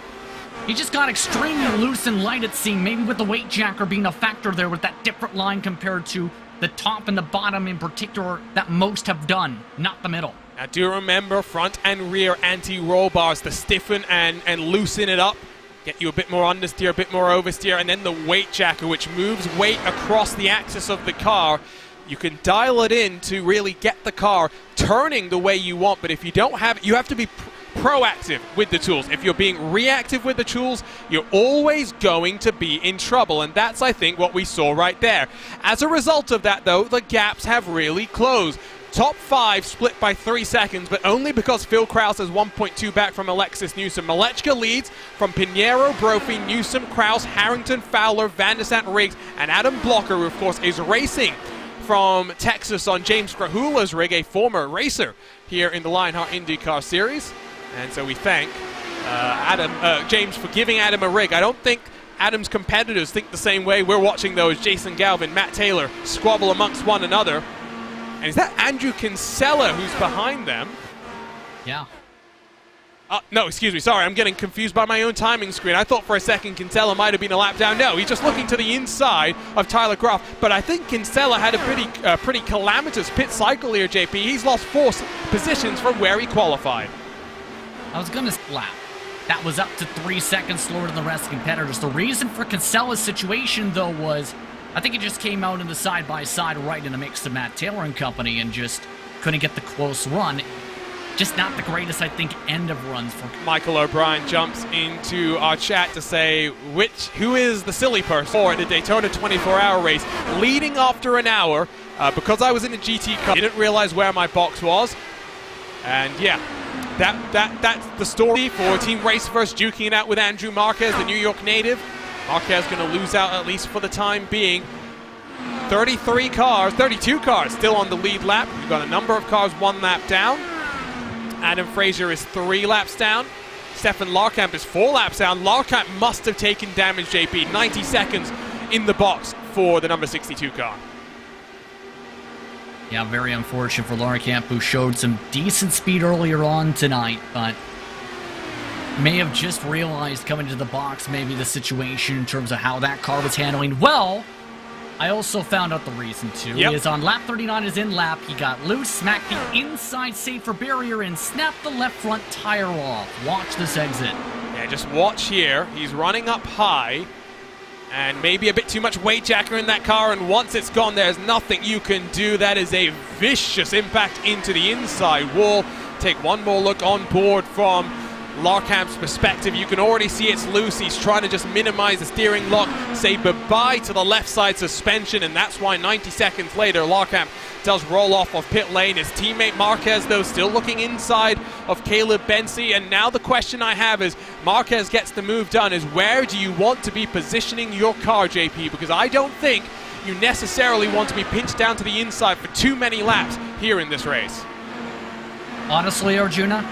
He just got extremely loose and light, it seemed, maybe with the weight jacker being a factor there with that different line compared to the top and the bottom in particular that most have done, not the middle. Now do remember front and rear anti-roll bars to stiffen and loosen it up. Get you a bit more understeer, a bit more oversteer, and then the weight jacker, which moves weight across the axis of the car. You can dial it in to really get the car turning the way you want, but if you don't have it, you have to be proactive with the tools. If you're being reactive with the tools, you're always going to be in trouble, and that's, I think, what we saw right there. As a result of that, though, the gaps have really closed. Top 5 split by 3 seconds, but only because Phil Krause is 1.2 back from Alexis Newsom. Malechka leads from Pinheiro, Brophy, Newsom, Krause, Harrington, Fowler, Van der Sant, Riggs, and Adam Blocker, who, of course, is racing from Texas on James Grahula's rig, a former racer here in the Lionheart IndyCar Series. And so we thank James for giving Adam a rig. I don't think Adam's competitors think the same way. We're watching those Jason Galvin, Matt Taylor squabble amongst one another. And is that Andrew Kinsella who's behind them? Yeah. No, excuse me, sorry, I'm getting confused by my own timing screen. I thought for a second Kinsella might have been a lap down. No, he's just looking to the inside of Tyler Groff. But I think Kinsella had a pretty calamitous pit cycle here, JP. He's lost 4 positions from where he qualified. I was going to lap. That was up to 3 seconds slower than the rest of the competitors. The reason for Kinsella's situation, though, was I think he just came out in the side-by-side right in the mix of Matt Taylor and company and just couldn't get the close run. Just not the greatest, I think, end of runs for Michael O'Brien jumps into our chat to say who is the silly person for the Daytona 24-hour race leading after an hour because I was in a GT car. I didn't realize where my box was. And yeah, that's the story for Team Race First duking it out with Andrew Marquez, the New York native. Marquez going to lose out at least for the time being. 32 cars still on the lead lap. We've got a number of cars 1 lap down. Adam Fraser is 3 laps down. Stefan Larkamp is 4 laps down. Larkamp must have taken damage, JP. 90 seconds in the box for the number 62 car. Yeah, very unfortunate for Larkamp, who showed some decent speed earlier on tonight, but may have just realized coming to the box maybe the situation in terms of how that car was handling. Well, I also found out the reason, too. Yep. Is on lap 39, his in-lap, he got loose, smacked the inside safer barrier, and snapped the left front tire off. Watch this exit. Yeah, just watch here. He's running up high, and maybe a bit too much weight jacker in that car, and once it's gone, there's nothing you can do. That is a vicious impact into the inside wall. Take one more look on board from Larkamp's perspective. You can already see it's loose. He's trying to just minimize the steering lock, say goodbye to the left side suspension, and that's why 90 seconds later Larkamp does roll off of pit lane. His teammate Marquez, though, still looking inside of Caleb Bensi, and now the question I have is, Marquez gets the move done, is where do you want to be positioning your car, JP? Because I don't think you necessarily want to be pinched down to the inside for too many laps here in this race. Honestly, Arjuna,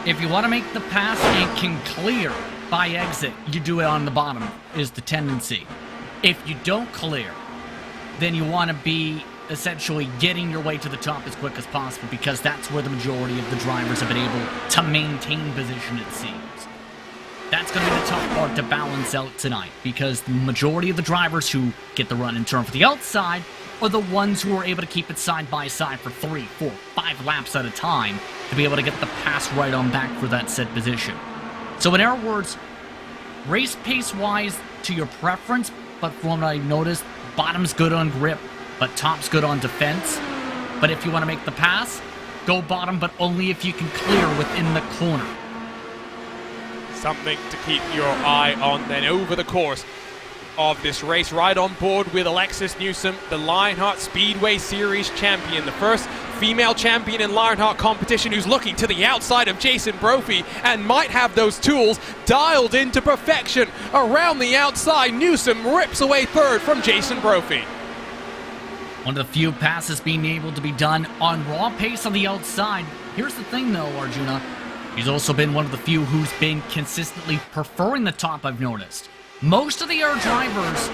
if you want to make the pass and can clear by exit, you do it on the bottom, is the tendency. If you don't clear, then you want to be essentially getting your way to the top as quick as possible, because that's where the majority of the drivers have been able to maintain position, it seems. That's going to be the tough part to balance out tonight, because the majority of the drivers who get the run and turn for the outside are the ones who are able to keep it side by side for 3, 4, 5 laps at a time to be able to get the pass right on back for that set position. So in our words, race pace wise to your preference, but from what I noticed, bottom's good on grip, but top's good on defense. But if you want to make the pass, go bottom, but only if you can clear within the corner. Something to keep your eye on then over the course of this race. Right on board with Alexis Newsom, the Lionheart Speedway Series champion, the first female champion in Lionheart competition, who's looking to the outside of Jason Brophy and might have those tools dialed into perfection. Around the outside, Newsom rips away third from Jason Brophy. One of the few passes being able to be done on raw pace on the outside. Here's the thing though, Arjuna. He's also been one of the few who's been consistently preferring the top, I've noticed. Most of the air drivers,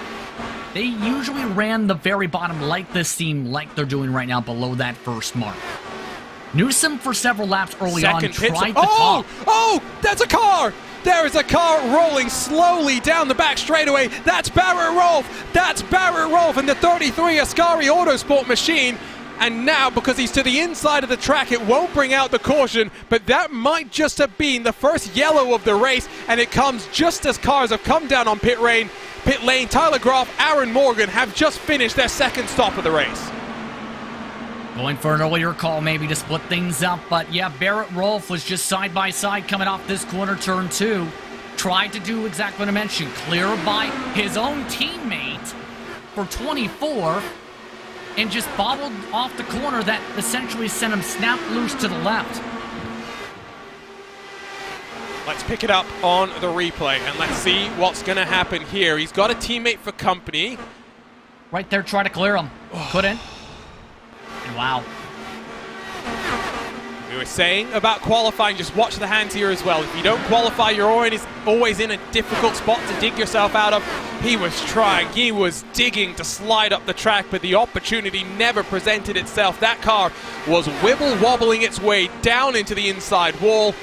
they usually ran the very bottom like this team, like they're doing right now, below that first mark. Newsom, for several laps early on, tried the top. Oh, that's a car! There is a car rolling slowly down the back straightaway. That's Barrett Rolfe! That's Barrett Rolfe in the 33 Ascari Autosport machine. And now, because he's to the inside of the track, it won't bring out the caution, but that might just have been the first yellow of the race, and it comes just as cars have come down on pit lane. Tyler Groff, Aaron Morgan have just finished their second stop of the race. Going for an earlier call maybe to split things up, but yeah, Barrett Rolfe was just side by side coming off this corner, turn 2. Tried to do exactly what I mentioned, clear by his own teammate for 24, and just bobbled off the corner that essentially sent him snap loose to the left. Let's pick it up on the replay and let's see what's going to happen here. He's got a teammate for company. Right there, try to clear him. Couldn't. And wow. We were saying about qualifying, just watch the hands here as well. If you don't qualify, you're always in a difficult spot to dig yourself out of. He was trying, he was digging to slide up the track, but the opportunity never presented itself. That car was wibble-wobbling its way down into the inside wall.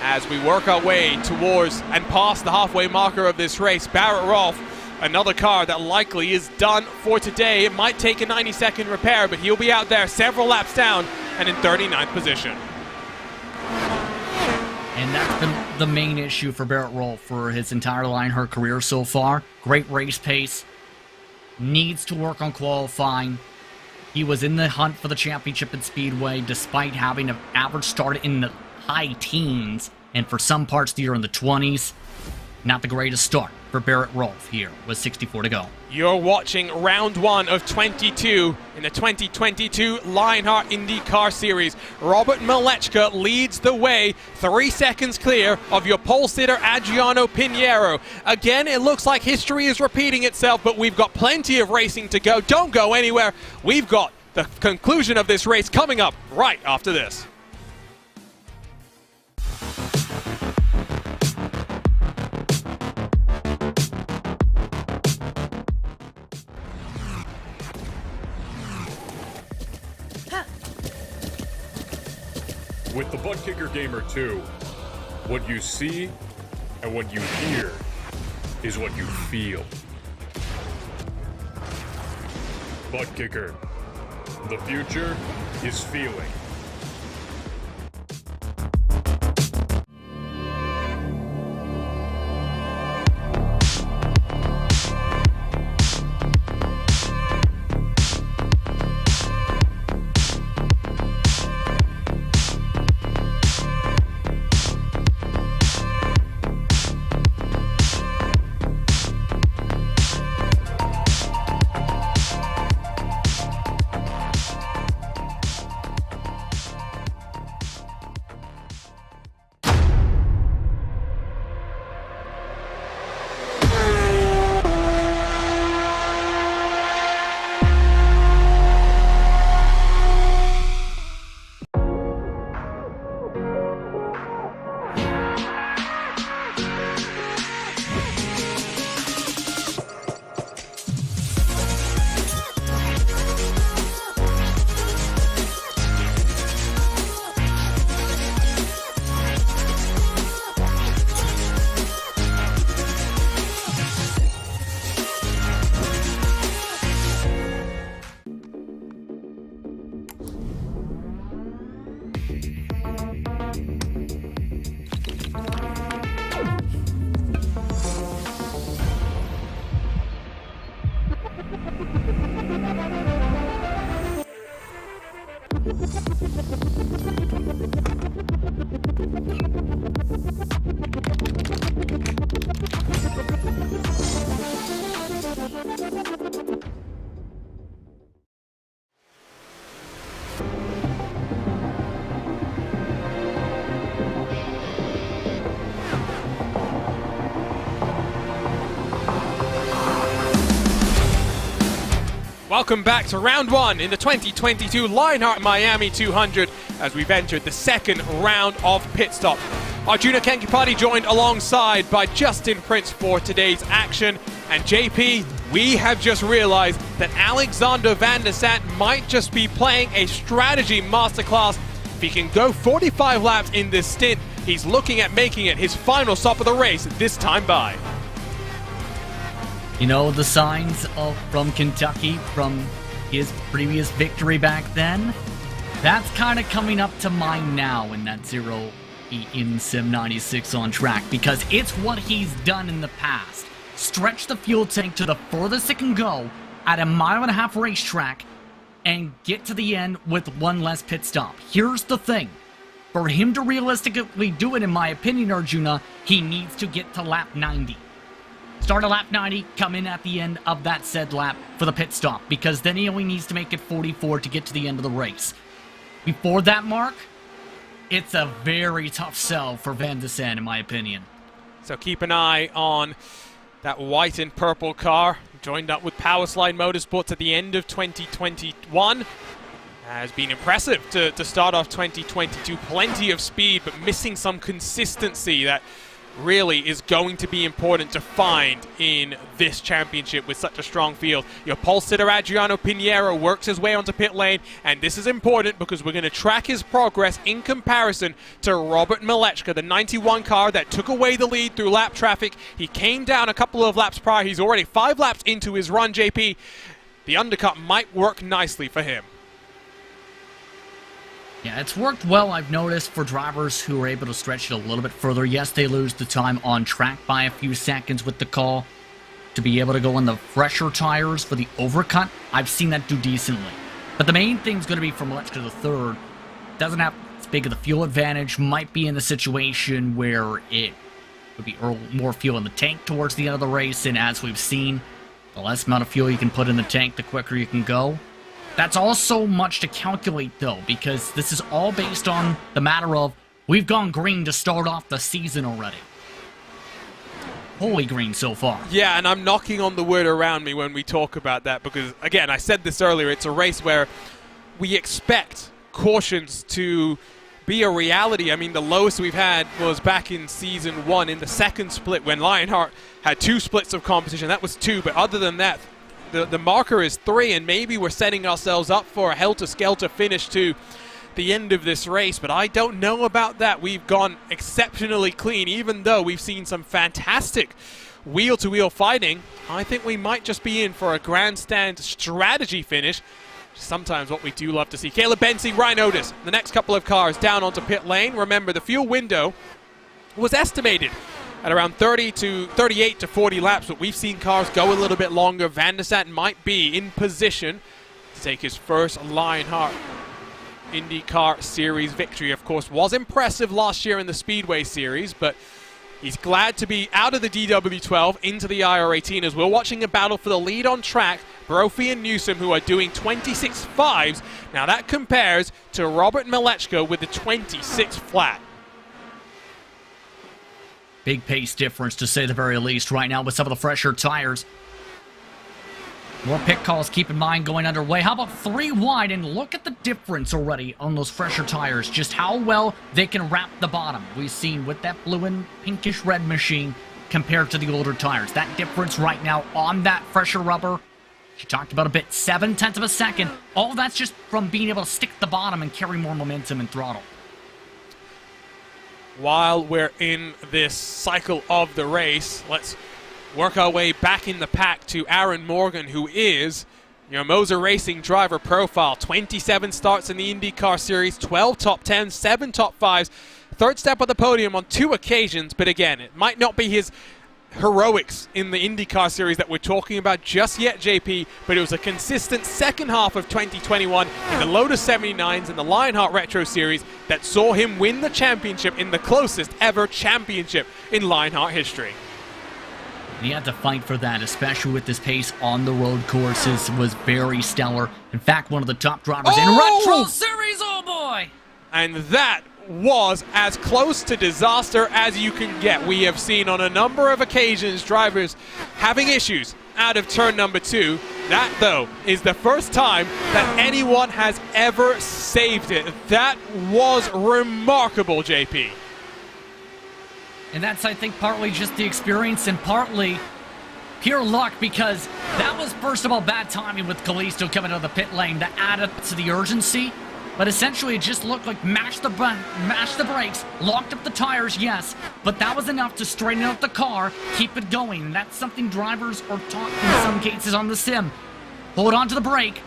As we work our way towards and past the halfway marker of this race, Barrett Rolfe, another car that likely is done for today. It might take a 90-second repair, but he'll be out there several laps down and in 39th position. And that's been the main issue for Barrett Rolfe for his entire Lionheart career so far. Great race pace. Needs to work on qualifying. He was in the hunt for the championship at Speedway despite having an average start in the high teens and for some parts of the year in the 20s. Not the greatest start for Barrett Rolfe here with 64 to go. You're watching round 1 of 22 in the 2022 Lionheart IndyCar Series. Robert Malechka leads the way, 3 seconds clear of your pole sitter Adriano Pinheiro. Again, it looks like history is repeating itself, but we've got plenty of racing to go. Don't go anywhere. We've got the conclusion of this race coming up right after this. With the Butt Kicker Gamer 2, what you see and what you hear is what you feel. Butt Kicker. The future is feeling. Welcome back to round 1 in the 2022 Lionheart Miami 200 as we've entered the second round of pit stop. Arjuna Kenkipati joined alongside by Justin Prince for today's action. And JP, we have just realized that Alexander Van der Sant might just be playing a strategy masterclass. If he can go 45 laps in this stint, he's looking at making it his final stop of the race this time by. You know the signs from Kentucky from his previous victory back then? That's kind of coming up to mine now in that 0 in Sim 96 on track, because it's what he's done in the past. Stretch the fuel tank to the furthest it can go at a 1.5 mile racetrack and get to the end with one less pit stop. Here's the thing. For him to realistically do it, in my opinion, Arjuna, he needs to get to lap 90. Start at lap 90, come in at the end of that said lap for the pit stop, because then he only needs to make it 44 to get to the end of the race. Before that mark, it's a very tough sell for Van der Sant, in my opinion. So keep an eye on that white and purple car, joined up with Powerslide Motorsports at the end of 2021. has been impressive to start off 2022. Plenty of speed, but missing some consistency that really is going to be important to find in this championship with such a strong field. Your pole sitter Adriano Pinheiro works his way onto pit lane, and this is important because we're going to track his progress in comparison to Robert Malechka, the 91 car that took away the lead through lap traffic. He came down a couple of laps prior. He's already 5 laps into his run, JP. The undercut might work nicely for him. Yeah, it's worked well, I've noticed, for drivers who are able to stretch it a little bit further. Yes, they lose the time on track by a few seconds with the call. To be able to go on the fresher tires for the overcut, I've seen that do decently. But the main thing's going to be for Malechka the third. Doesn't have as big of the fuel advantage. Might be in the situation where it would be more fuel in the tank towards the end of the race. And as we've seen, the less amount of fuel you can put in the tank, the quicker you can go. That's also much to calculate, though, because this is all based on the matter of we've gone green to start off the season already. Holy green so far. Yeah, and I'm knocking on the word around me when we talk about that because, again, I said this earlier, it's a race where we expect cautions to be a reality. I mean, the lowest we've had was back in Season 1 in the second split when Lionheart had 2 splits of competition. That was 2, but other than that, the marker is 3, and maybe we're setting ourselves up for a helter-skelter finish to the end of this race, but I don't know about that. We've gone exceptionally clean, even though we've seen some fantastic wheel-to-wheel fighting. I think we might just be in for a grandstand strategy finish. Sometimes what we do love to see. Caleb Bensi, Ryan Otis, the next couple of cars down onto pit lane. Remember, the fuel window was estimated at around 38 to 40 laps, but we've seen cars go a little bit longer. Van der Sat might be in position to take his first Lionheart IndyCar Series victory. Of course, was impressive last year in the Speedway Series, but he's glad to be out of the DW12 into the IR18 as we're watching a battle for the lead on track. Brophy and Newsom, who are doing 26.5s. Now that compares to Robert Malechka with the 26 flat. Big pace difference, to say the very least, right now with some of the fresher tires. More pit calls, keep in mind, going underway. How about 3 wide? And look at the difference already on those fresher tires. Just how well they can wrap the bottom. We've seen with that blue and pinkish red machine compared to the older tires. That difference right now on that fresher rubber, she talked about a bit, 0.7 of a second. All that's just from being able to stick the bottom and carry more momentum and throttle. While we're in this cycle of the race, let's work our way back in the pack to Aaron Morgan, who is your Moser Racing driver profile. 27 starts in the IndyCar Series, 12 top 10s, 7 top 5s, third step on the podium on 2 occasions. But again, it might not be his heroics in the IndyCar Series that we're talking about just yet, JP, but it was a consistent second half of 2021 in the Lotus 79s and the Lionheart Retro Series that saw him win the championship in the closest ever championship in Lionheart history. He had to fight for that, especially with this pace on the road courses, was very stellar. In fact, one of the top drivers in Retro Series, oh boy! And that was as close to disaster as you can get. We have seen on a number of occasions drivers having issues out of turn number 2. That, though, is the first time that anyone has ever saved it. That was remarkable, JP. And that's, I think, partly just the experience and partly pure luck, because that was, first of all, bad timing with Kalisto coming out of the pit lane that added to the urgency. But essentially, it just looked like mashed the brakes, locked up the tires, yes, but that was enough to straighten out the car, keep it going. And that's something drivers are taught in some cases on the sim. Hold on to the brake.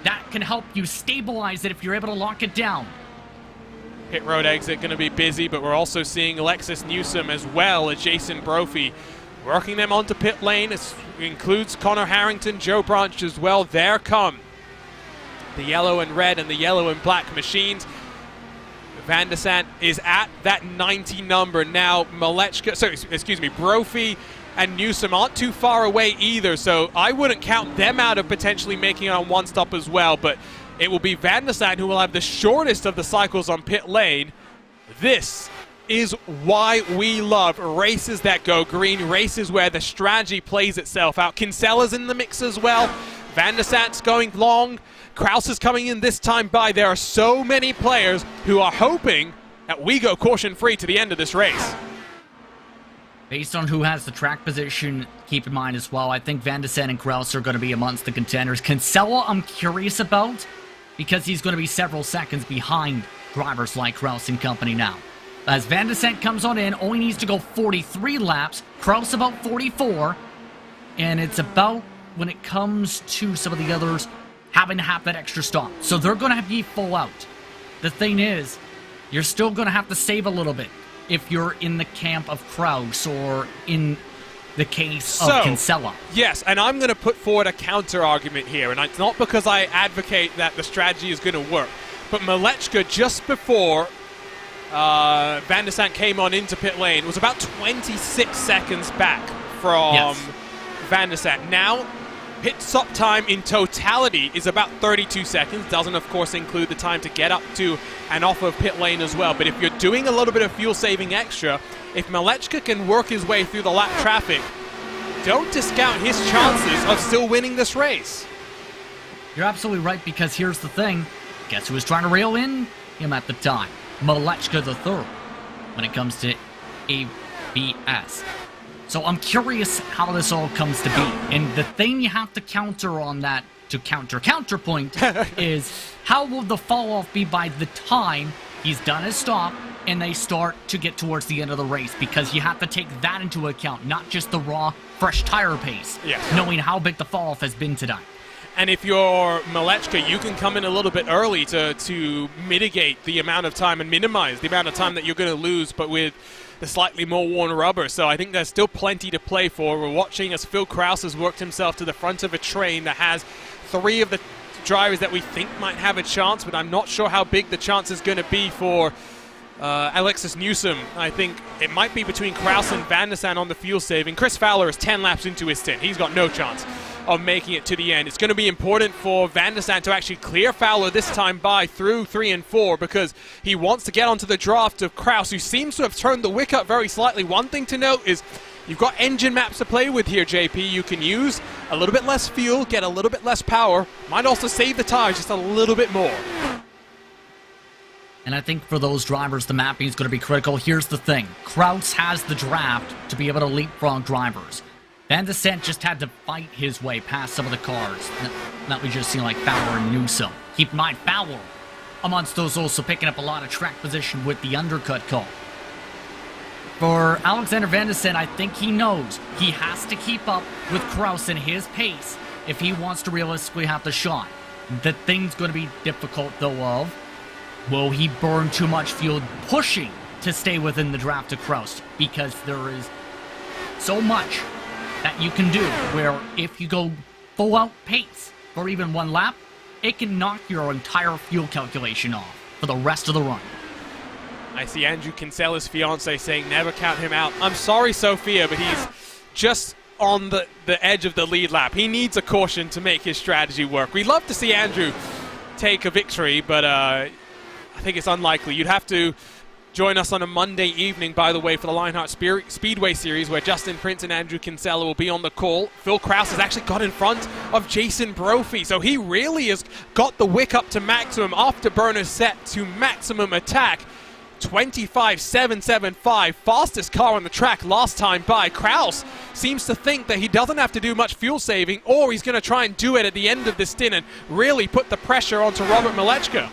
That can help you stabilize it if you're able to lock it down. Pit road exit going to be busy, but we're also seeing Alexis Newsom as well as Jason Brophy working them onto pit lane. It includes Connor Harrington, Joe Branch as well. There come the yellow and red and the yellow and black machines. Van der Sat is at that 90 number now. Brophy and Newsom aren't too far away either, so I wouldn't count them out of potentially making it on one stop as well, but it will be Van der Sat who will have the shortest of the cycles on pit lane. This is why we love races that go green, races where the strategy plays itself out. Kinsella's in the mix as well. Van der Sant's going long. Kraus is coming in this time by. There are so many players who are hoping that we go caution-free to the end of this race. Based on who has the track position, keep in mind as well, I think Van der Sant and Kraus are going to be amongst the contenders. Kinsella, I'm curious about, because he's going to be several seconds behind drivers like Kraus and company now. As Van der Sant comes on in, only needs to go 43 laps, Kraus about 44, and it's about, when it comes to some of the others, having to have that extra stop. So they're going to be full out. The thing is, you're still going to have to save a little bit if you're in the camp of Kraus or in the case of Kinsella. Yes, and I'm going to put forward a counter-argument here, and it's not because I advocate that the strategy is going to work, but Malechka, just before Van der Sant came on into pit lane, was about 26 seconds back from Van der Sant. Now, pit stop time in totality is about 32 seconds. Doesn't, of course, include the time to get up to and off of pit lane as well. But if you're doing a little bit of fuel saving extra, if Malechka can work his way through the lap traffic, don't discount his chances of still winning this race. You're absolutely right, because here's the thing. Guess who was trying to rail in him at the time? Malechka the third when it comes to ABS. So I'm curious how this all comes to be. And the thing you have to counter on that, to counterpoint, is how will the fall off be by the time he's done his stop and they start to get towards the end of the race? Because you have to take that into account, not just the raw, fresh tire pace, knowing how big the fall off has been today. And if you're Malechka, you can come in a little bit early to mitigate the amount of time and minimize the amount of time that you're going to lose, but with the slightly more worn rubber. So I think there's still plenty to play for. We're watching as Phil Kraus has worked himself to the front of a train that has 3 of the drivers that we think might have a chance, but I'm not sure how big the chance is going to be for Alexis Newsom. I think it might be between Kraus and Van der Sant on the fuel saving. Chris Fowler is 10 laps into his stint. He's got no chance of making it to the end. It's going to be important for Van der Sant to actually clear Fowler this time by through 3 and 4, because he wants to get onto the draft of Kraus, who seems to have turned the wick up very slightly. One thing to note is you've got engine maps to play with here, JP. You can use a little bit less fuel, get a little bit less power, might also save the tires just a little bit more. And I think for those drivers, the mapping is going to be critical. Here's the thing. Kraus has the draft to be able to leapfrog drivers. Van der Sant just had to fight his way past some of the cars that we just seen, like Fowler and Newsom. Keep in mind, Fowler amongst those also picking up a lot of track position with the undercut call. For Alexander Van der Sant, I think he knows he has to keep up with Kraus in his pace if he wants to realistically have the shot. The thing's going to be difficult, though, of will he burn too much fuel pushing to stay within the draft of Kraus? Because there is so much that you can do, where if you go full out pace for even 1 lap, it can knock your entire fuel calculation off for the rest of the run. I see Andrew Kinsella's fiance saying never count him out. I'm sorry, Sophia, but he's just on the edge of the lead lap. He needs a caution to make his strategy work. We'd love to see Andrew take a victory, but I think it's unlikely. You'd have to join us on a Monday evening, by the way, for the Lionheart Speedway Series, where Justin Prince and Andrew Kinsella will be on the call. Phil Kraus has actually got in front of Jason Brophy, so he really has got the wick up to maximum afterburner set to maximum attack. 25.775, fastest car on the track last time by. Kraus seems to think that he doesn't have to do much fuel saving, or he's going to try and do it at the end of this stint and really put the pressure onto Robert Malechka.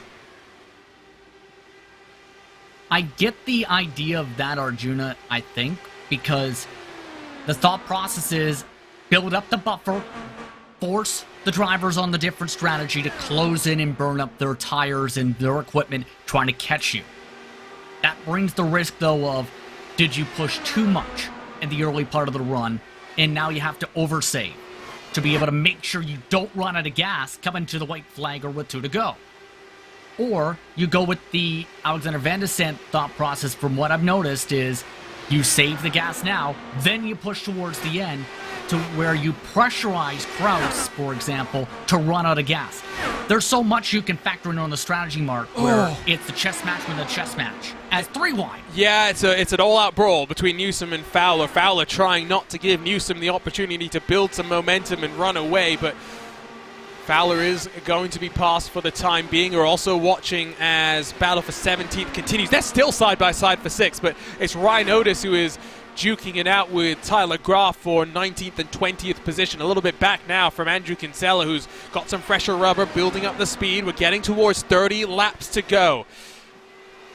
I get the idea of that, Arjuna, I think, because the thought process is build up the buffer, force the drivers on the different strategy to close in and burn up their tires and their equipment trying to catch you. That brings the risk, though, of did you push too much in the early part of the run, and now you have to oversave to be able to make sure you don't run out of gas coming to the white flag or with 2 to go. Or you go with the Alexander Van der Sant thought process, from what I've noticed, is you save the gas now, then you push towards the end to where you pressurize Kraus, for example, to run out of gas. There's so much you can factor in on the strategy, Mark, where it's the chess match with a chess match as 3 wide. Yeah, it's an all-out brawl between Newsom and Fowler. Fowler trying not to give Newsom the opportunity to build some momentum and run away, but Fowler is going to be passed for the time being. We're also watching as battle for 17th continues. They're still side by side for 6th, but it's Ryan Otis who is duking it out with Tyler Graf for 19th and 20th position. A little bit back now from Andrew Kinsella, who's got some fresher rubber, building up the speed. We're getting towards 30 laps to go.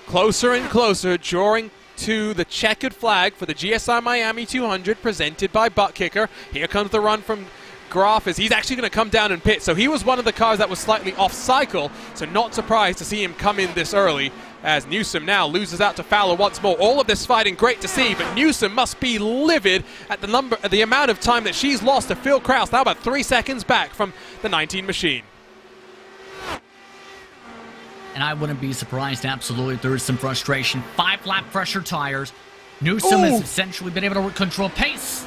Closer and closer, drawing to the checkered flag for the GSI Miami 200 presented by Butt Kicker. Here comes the run from Graf as he's actually going to come down and pit. So he was one of the cars that was slightly off cycle, so not surprised to see him come in this early as Newsom now loses out to Fowler once more. All of this fighting great to see, but Newsom must be livid at the amount of time that she's lost to Phil Kraus, now about 3 seconds back from the 19 machine. And I wouldn't be surprised, absolutely, there is some frustration. 5-lap pressure tires. Newsom has essentially been able to control pace.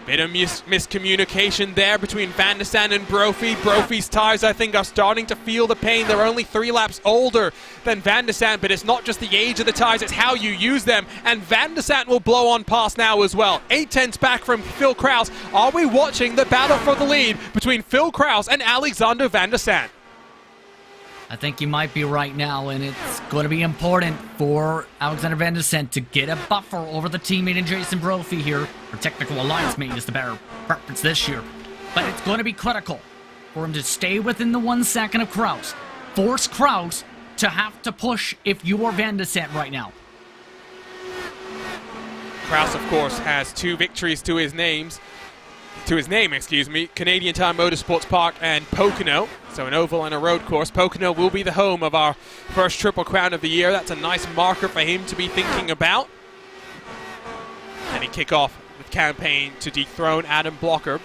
Bit of miscommunication there between Van der Sande and Brophy. Brophy's tires, I think, are starting to feel the pain. They're only 3 laps older than Van der Sande, but it's not just the age of the tires, it's how you use them. And Van der Sande will blow on past now as well. 8/10 back from Phil Kraus. Are we watching the battle for the lead between Phil Kraus and Alexander Van der Sande? I think you might be right now, and it's going to be important for Alexander Van der Sande to get a buffer over the teammate in Jason Brophy here. Or technical alliance mate is the better preference this year. But it's going to be critical for him to stay within the 1 second of Kraus. Force Kraus to have to push if you are Van der Sande right now. Kraus, of course, has 2 victories to his name, Canadian Tire Motorsports Park and Pocono. So an oval and a road course. Pocono will be the home of our first Triple Crown of the year. That's a nice marker for him to be thinking about. And he kick off the campaign to dethrone Adam Blocker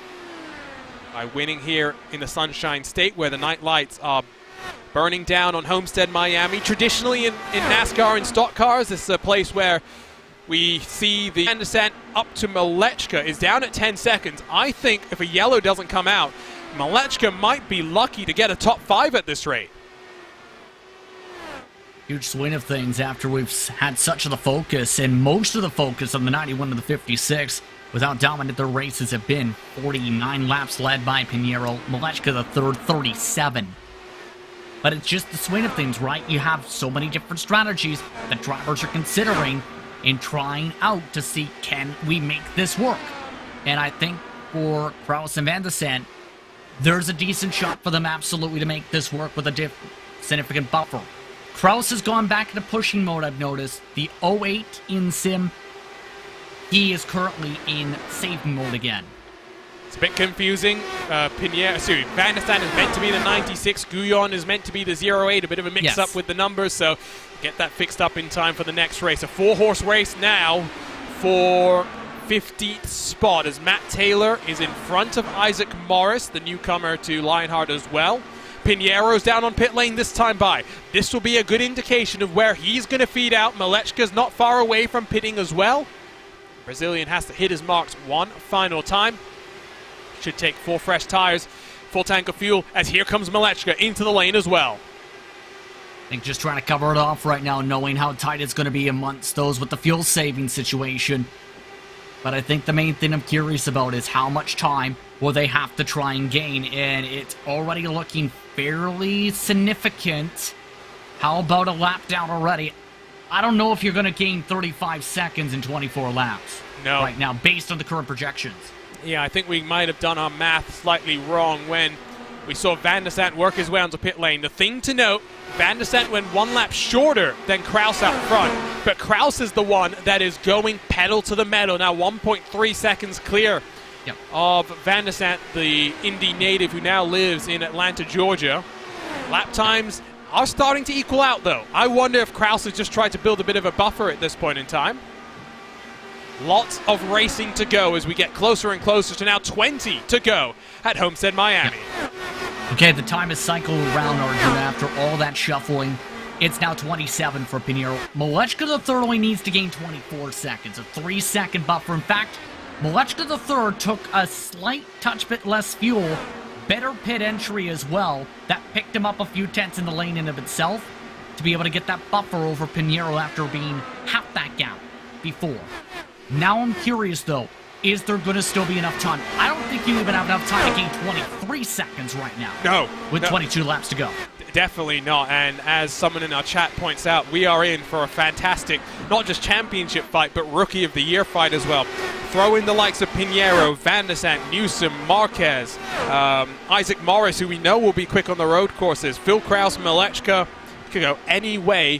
by winning here in the Sunshine State, where the night lights are burning down on Homestead, Miami. Traditionally in NASCAR and stock cars, this is a place where we see the Van der Sande up to Malechka is down at 10 seconds. I think if a yellow doesn't come out, Malechka might be lucky to get a top 5 at this rate. Huge swing of things after we've had such of the focus, and most of the focus on the 91 to the 56 with how dominant their races have been. 49 laps led by Pinheiro, Malechka the third, 37. But it's just the swing of things, right? You have so many different strategies that drivers are considering in trying out to see, can we make this work? And I think for Kraus and Van der Sande, there's a decent shot for them absolutely to make this work with a significant buffer. Kraus has gone back into pushing mode, I've noticed. The 08 in sim, he is currently in saving mode again. It's a bit confusing. Van der Sande is meant to be the 96. Guyon is meant to be the 08. A bit of a mix-up with the numbers, so get that fixed up in time for the next race. A 4-horse race now for 50th spot as Matt Taylor is in front of Isaac Morris, the newcomer to Lionheart as well. Pinheiro's down on pit lane this time by. This will be a good indication of where he's going to feed out. Malechka's not far away from pitting as well. Brazilian has to hit his marks one final time. Should take 4 fresh tires, full tank of fuel, as here comes Malechka into the lane as well. I think just trying to cover it off right now, knowing how tight it's going to be amongst those with the fuel saving situation. But I think the main thing I'm curious about is how much time will they have to try and gain, and it's already looking fairly significant. How about a lap down already? I don't know if you're going to gain 35 seconds in 24 laps right now, based on the current projections. Yeah, I think we might have done our math slightly wrong when we saw Van der Sande work his way onto pit lane. The thing to note, Van der Sande went 1 lap shorter than Kraus out front, but Kraus is the one that is going pedal to the metal. Now 1.3 seconds clear of Van der Sande, the Indy native who now lives in Atlanta, Georgia. Lap times are starting to equal out, though. I wonder if Kraus has just tried to build a bit of a buffer at this point in time. Lots of racing to go as we get closer and closer to now 20 to go at Homestead, Miami. Okay, the time is cycled around, Arjun, after all that shuffling. It's now 27 for Pinheiro. Malechka the third only needs to gain 24 seconds, a 3-second buffer. In fact, Malechka the third took a slight touch bit less fuel, better pit entry as well. That picked him up a few tenths in the lane in of itself to be able to get that buffer over Pinheiro after being half that gap before. Now I'm curious, though, is there going to still be enough time? I don't think you even have enough time to gain 23 seconds right now. No. With 22 laps to go. Definitely not, and as someone in our chat points out, we are in for a fantastic, not just championship fight, but Rookie of the Year fight as well. Throw in the likes of Pinheiro, Van der Sant, Newsom, Marquez, Isaac Morris, who we know will be quick on the road courses, Phil Kraus, Malechka, could go any way,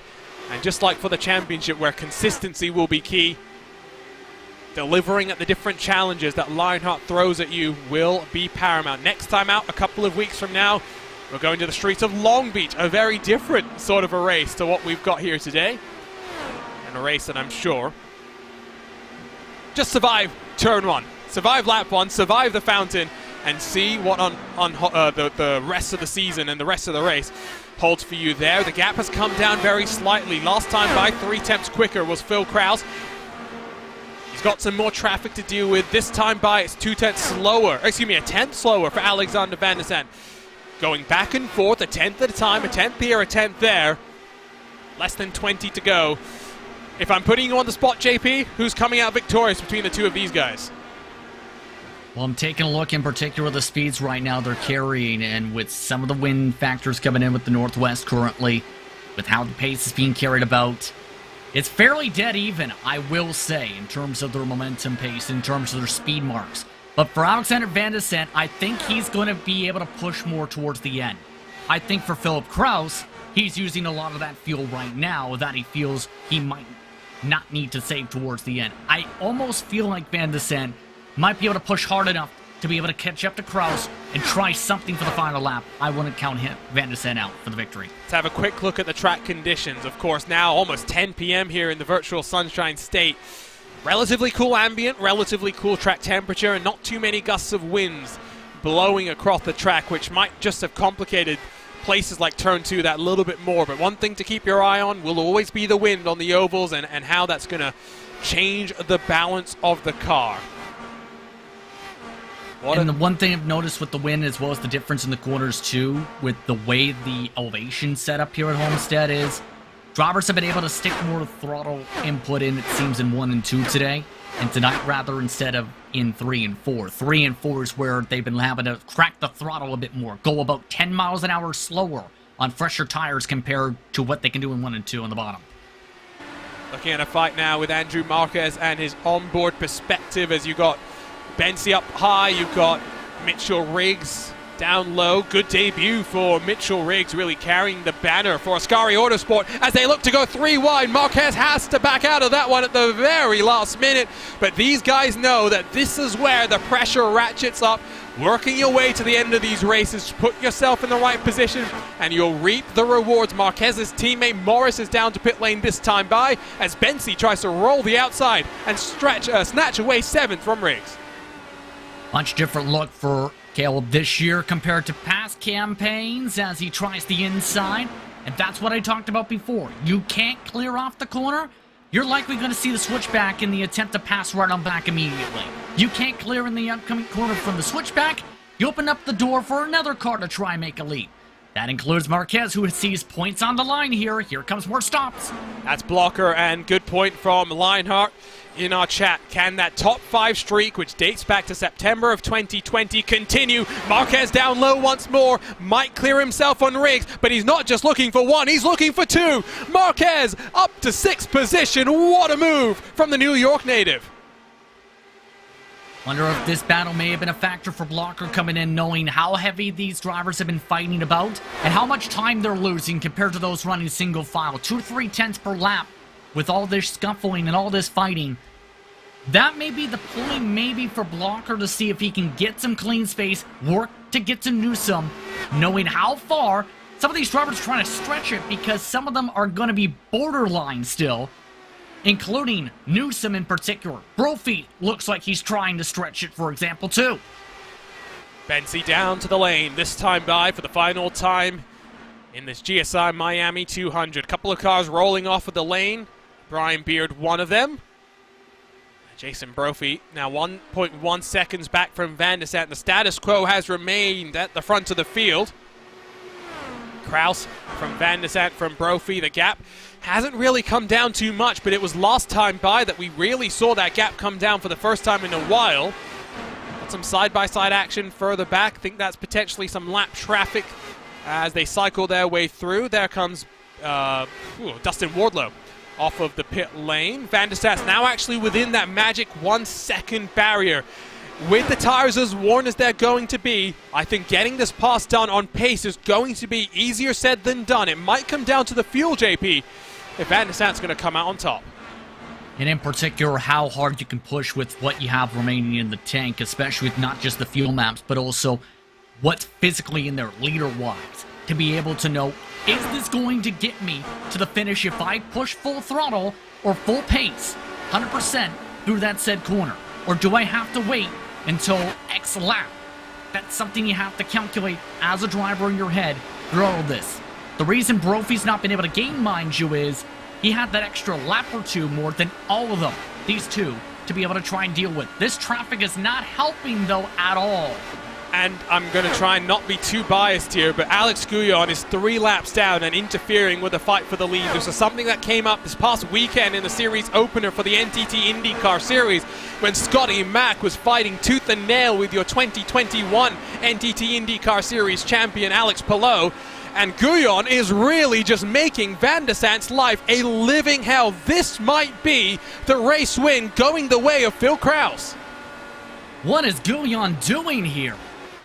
and just like for the championship where consistency will be key, delivering at the different challenges that Lionheart throws at you will be paramount. Next time out, a couple of weeks from now, we're going to the streets of Long Beach, a very different sort of a race to what we've got here today. And a race that I'm sure just survive turn 1, survive lap 1, survive the fountain, and see what on the rest of the season and the rest of the race holds for you there. The gap has come down very slightly. Last time by 3 tenths quicker was Phil Kraus. He's got some more traffic to deal with. This time by it's 2 tenths slower, excuse me, a tenth slower for Alexander Van der Sant. Going back and forth, a tenth at a time, a tenth here, a tenth there. Less than 20 to go. If I'm putting you on the spot, JP, who's coming out victorious between the two of these guys? Well, I'm taking a look in particular at the speeds right now they're carrying, and with some of the wind factors coming in with the Northwest currently, with how the pace is being carried about, it's fairly dead even, I will say, in terms of their momentum pace, in terms of their speed marks. But for Alexander Van der Sant, I think he's going to be able to push more towards the end. I think for Philip Kraus, he's using a lot of that fuel right now that he feels he might not need to save towards the end. I almost feel like Van der Sant might be able to push hard enough to be able to catch up to Kraus and try something for the final lap. I wouldn't count him, Van der Sant, out for the victory. Let's have a quick look at the track conditions. Of course, now almost 10 p.m. here in the virtual Sunshine State. Relatively cool ambient, relatively cool track temperature, and not too many gusts of winds blowing across the track, which might just have complicated places like Turn 2 that little bit more. But one thing to keep your eye on will always be the wind on the ovals and how that's going to change the balance of the car. And the one thing I've noticed with the wind, as well as the difference in the corners too, with the way the elevation set up here at Homestead is, drivers have been able to stick more throttle input in, it seems, in 1 and 2 today. And tonight, rather, instead of in 3 and 4. 3 and 4 is where they've been having to crack the throttle a bit more. Go about 10 miles an hour slower on fresher tires compared to what they can do in 1 and 2 on the bottom. Looking at a fight now with Andrew Marquez and his onboard perspective as you got Bensi up high, you've got Mitchell Riggs down low. Good debut for Mitchell Riggs, really carrying the banner for Ascari Autosport as they look to go 3 wide. Marquez has to back out of that one at the very last minute, but these guys know that this is where the pressure ratchets up. Working your way to the end of these races, put yourself in the right position and you'll reap the rewards. Marquez's teammate Morris is down to pit lane this time by as Bensi tries to roll the outside and snatch away 7th from Riggs. Much different look for Caleb this year compared to past campaigns as he tries the inside. And that's what I talked about before. You can't clear off the corner, you're likely going to see the switchback in the attempt to pass right on back immediately. You can't clear in the upcoming corner from the switchback, you open up the door for another car to try and make a lead. That includes Marquez, who sees points on the line here. Here comes more stops. That's Blocker, and good point from Lionheart in our chat. Can that top 5 streak, which dates back to September of 2020, continue? Marquez down low once more, might clear himself on Riggs, but he's not just looking for 1, he's looking for 2. Marquez up to 6th position. What a move from the New York native. Wonder if this battle may have been a factor for Blocker coming in, knowing how heavy these drivers have been fighting about and how much time they're losing compared to those running single file. 2-3 tenths per lap with all this scuffling and all this fighting. That may be the point maybe for Blocker to see if he can get some clean space, work to get to Newsom, knowing how far some of these drivers are trying to stretch it because some of them are going to be borderline still, including Newsom in particular. Brophy looks like he's trying to stretch it, for example, too. Bensi down to the lane, this time by for the final time in this GSI Miami 200. Couple of cars rolling off of the lane. Brian Beard, one of them. Jason Brophy now 1.1 seconds back from Van der Sant. The status quo has remained at the front of the field. Kraus from Van der Zandt from Brophy. The gap hasn't really come down too much, but it was last time by that we really saw that gap come down for the first time in a while. Got some side-by-side action further back. Think that's potentially some lap traffic as they cycle their way through. There comes Dustin Wardlow off of the pit lane. Van der Zandt's now actually within that magic 1 second barrier. With the tires as worn as they're going to be, I think getting this pass done on pace is going to be easier said than done. It might come down to the fuel, JP, if Van der Zandt's going to come out on top. And in particular, how hard you can push with what you have remaining in the tank, especially with not just the fuel maps, but also what's physically in there leader-wise, to be able to know, is this going to get me to the finish if I push full throttle or full pace, 100% through that said corner? Or do I have to wait until X lap? That's something you have to calculate as a driver in your head through all of this. The reason Brophy's not been able to gain, mind you, is he had that extra lap or two more than all of them, these two, to be able to try and deal with. This traffic is not helping, though, at all. And I'm going to try and not be too biased here, but Alex Guyon is 3 laps down and interfering with the fight for the lead. This is something that came up this past weekend in the series opener for the NTT IndyCar Series when Scotty Mack was fighting tooth and nail with your 2021 NTT IndyCar Series champion Alex Palou. And Guyon is really just making Van der Zandt's life a living hell. This might be the race win going the way of Phil Kraus. What is Guyon doing here?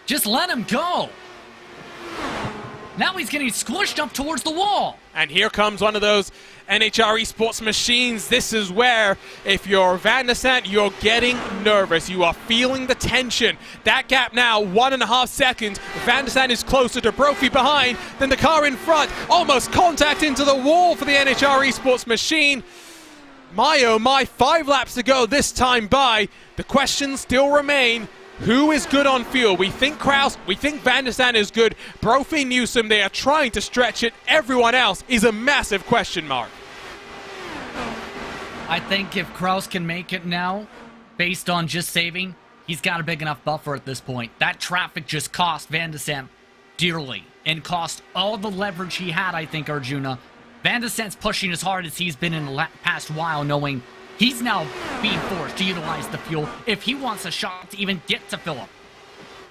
Just let him go. Now he's getting squished up towards the wall. And here comes one of those NHR esports machines. This is where, if you're Van der Zandt, you're getting nervous. You are feeling the tension. That gap now, 1.5 seconds. Van der Zandt is closer to Brophy behind than the car in front. Almost contact into the wall for the NHR esports machine. My oh my, 5 laps to go this time by. The questions still remain. Who is good on fuel? We think Kraus, we think Van der Zandt is good. Brophy, Newsom, they are trying to stretch it. Everyone else is a massive question mark. I think if Kraus can make it now, based on just saving, he's got a big enough buffer at this point. That traffic just cost Van der Zandt dearly and cost all the leverage he had, I think, Arjuna. Van der Zandt's pushing as hard as he's been in the past while, knowing he's now being forced to utilize the fuel if he wants a shot to even get to Phillip.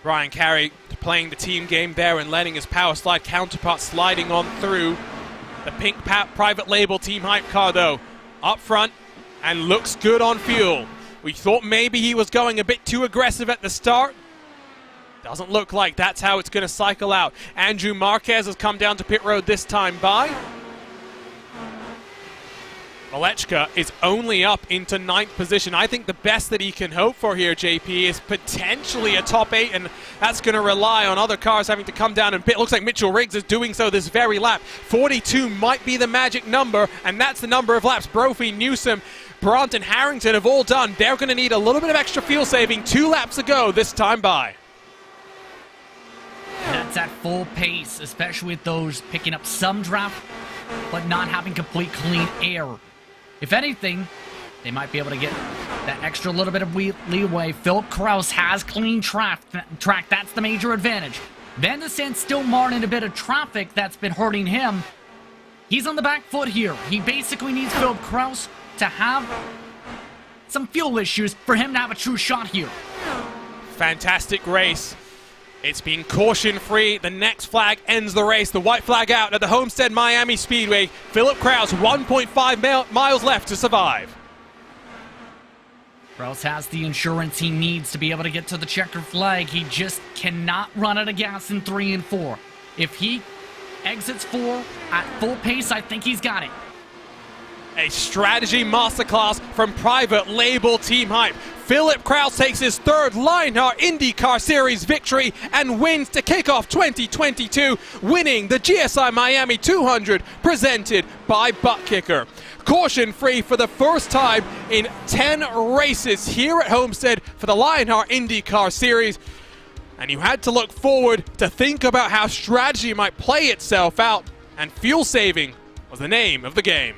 Brian Carey playing the team game there and letting his power slide counterpart sliding on through. The pink private label Team Hype car, though, up front and looks good on fuel. We thought maybe he was going a bit too aggressive at the start. Doesn't look like that's how it's going to cycle out. Andrew Marquez has come down to pit road this time by. Malechka is only up into 9th position. I think the best that he can hope for here, JP, is potentially a top 8, and that's going to rely on other cars having to come down and pit. Looks like Mitchell Riggs is doing so this very lap. 42 might be the magic number, and that's the number of laps Brophy, Newsom, Brandt, and Harrington have all done. They're going to need a little bit of extra fuel saving. 2 laps ago this time by. That's at full pace, especially with those picking up some draft, but not having complete clean air. If anything, they might be able to get that extra little bit of leeway. Philip Kraus has clean track. That's the major advantage. Van der Zandt's still marring a bit of traffic that's been hurting him. He's on the back foot here. He basically needs Philip Kraus to have some fuel issues for him to have a true shot here. Fantastic race. It's been caution-free. The next flag ends the race. The white flag out at the Homestead Miami Speedway. Philip Kraus, 1.5 miles left to survive. Kraus has the insurance he needs to be able to get to the checkered flag. He just cannot run out of gas in 3 and 4. If he exits 4 at full pace, I think he's got it. A strategy masterclass from private label Team Hype. Philip Kraus takes his 3rd Lionheart IndyCar Series victory and wins to kick off 2022, winning the GSI Miami 200 presented by Butt Kicker. Caution-free for the first time in 10 races here at Homestead for the Lionheart IndyCar Series. And you had to look forward to think about how strategy might play itself out, and fuel saving was the name of the game.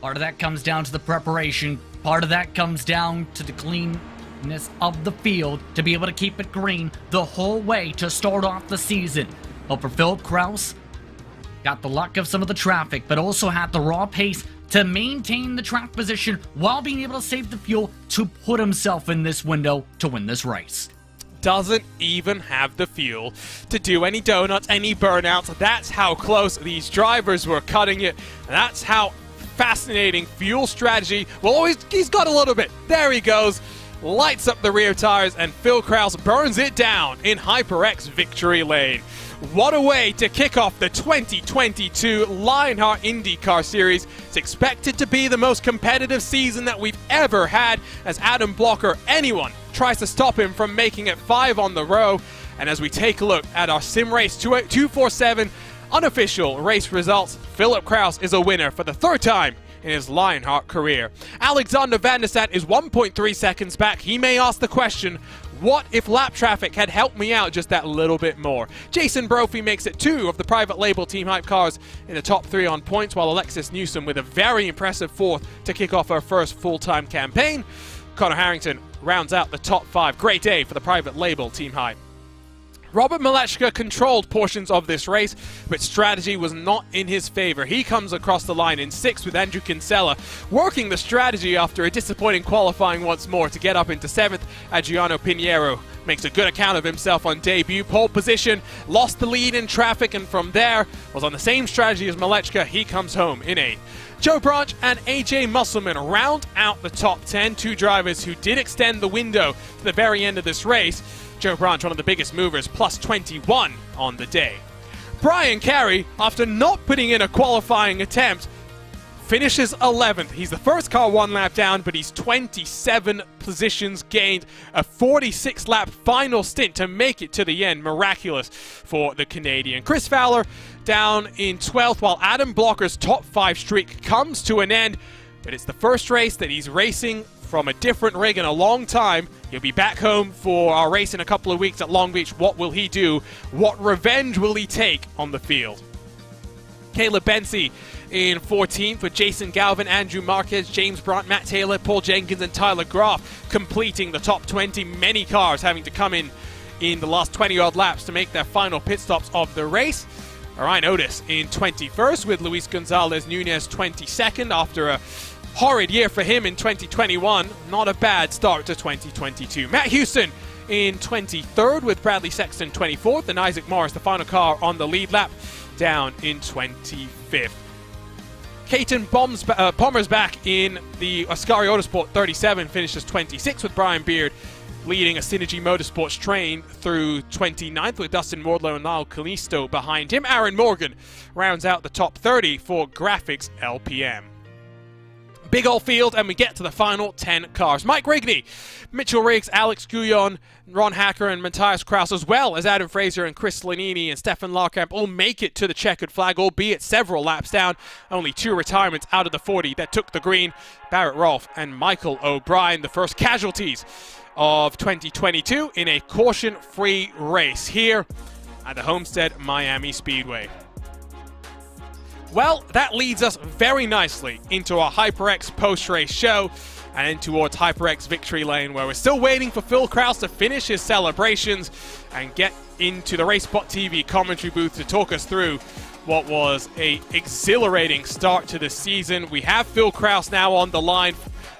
Part of that comes down to the preparation. Part of that comes down to the cleanness of the field to be able to keep it green the whole way to start off the season. Well, for Philip Kraus, got the luck of some of the traffic, but also had the raw pace to maintain the track position while being able to save the fuel to put himself in this window to win this race. Doesn't even have the fuel to do any donuts, any burnouts. That's how close these drivers were cutting it. That's how fascinating fuel strategy. Well, he's got a little bit. There he goes. Lights up the rear tires, and Phil Kraus burns it down in HyperX victory lane. What a way to kick off the 2022 Lionheart IndyCar Series. It's expected to be the most competitive season that we've ever had, as Adam Blocker, anyone, tries to stop him from making it 5 on the row. And as we take a look at our Sim Race 247 unofficial race results, Philip Kraus is a winner for the 3rd time in his Lionheart career. Alexander Van der Sat is 1.3 seconds back. He may ask the question, what if lap traffic had helped me out just that little bit more? Jason Brophy makes it 2 of the private label Team Hype cars in the top 3 on points, while Alexis Newsom with a very impressive 4th to kick off her first full-time campaign. Connor Harrington rounds out the top 5. Great day for the private label Team Hype. Robert Malechka controlled portions of this race, but strategy was not in his favor. He comes across the line in 6th with Andrew Kinsella, working the strategy after a disappointing qualifying once more to get up into 7th. Adriano Pinheiro makes a good account of himself on debut. Pole position, lost the lead in traffic, and from there was on the same strategy as Malechka. He comes home in 8th. Joe Branch and AJ Musselman round out the top 10, 2 drivers who did extend the window to the very end of this race. Joe Branch, one of the biggest movers, plus 21 on the day. Brian Carey, after not putting in a qualifying attempt, finishes 11th. He's the first car 1 lap down, but he's 27 positions gained. A 46-lap final stint to make it to the end. Miraculous for the Canadian. Chris Fowler down in 12th, while Adam Blocker's top 5 streak comes to an end. But it's the first race that he's racing from a different rig in a long time. He'll be back home for our race in a couple of weeks at Long Beach. What will he do? What revenge will he take on the field? Caleb Bensi in 14th with Jason Galvin, Andrew Marquez, James Brandt, Matt Taylor, Paul Jenkins and Tyler Groff completing the top 20. Many cars having to come in the last 20-odd laps to make their final pit stops of the race. Ryan Otis in 21st with Luis Gonzalez Nunez 22nd after a horrid year for him in 2021. Not a bad start to 2022. Matt Houston in 23rd with Bradley Sexton 24th, and Isaac Morris, the final car on the lead lap, down in 25th. Caton Pommer's back in the Ascari Autosport 37, finishes 26th with Brian Beard leading a Synergy Motorsports train through 29th with Dustin Wardlow and Lyle Callisto behind him. Aaron Morgan rounds out the top 30 for Graphics LPM. Big old field, and we get to the final 10 cars. Mike Rigney, Mitchell Riggs, Alex Guyon, Ron Hacker, and Matthias Kraus, as well as Adam Fraser and Chris Lanini and Stefan Larkamp, all make it to the checkered flag, albeit several laps down. Only 2 retirements out of the 40 that took the green. Barrett Rolfe and Michael O'Brien, the first casualties of 2022 in a caution-free race here at the Homestead Miami Speedway. Well, that leads us very nicely into our HyperX post-race show and in towards HyperX victory lane, where we're still waiting for Phil Kraus to finish his celebrations and get into the RaceSpotTV commentary booth to talk us through what was a exhilarating start to the season. We have Phil Kraus now on the line,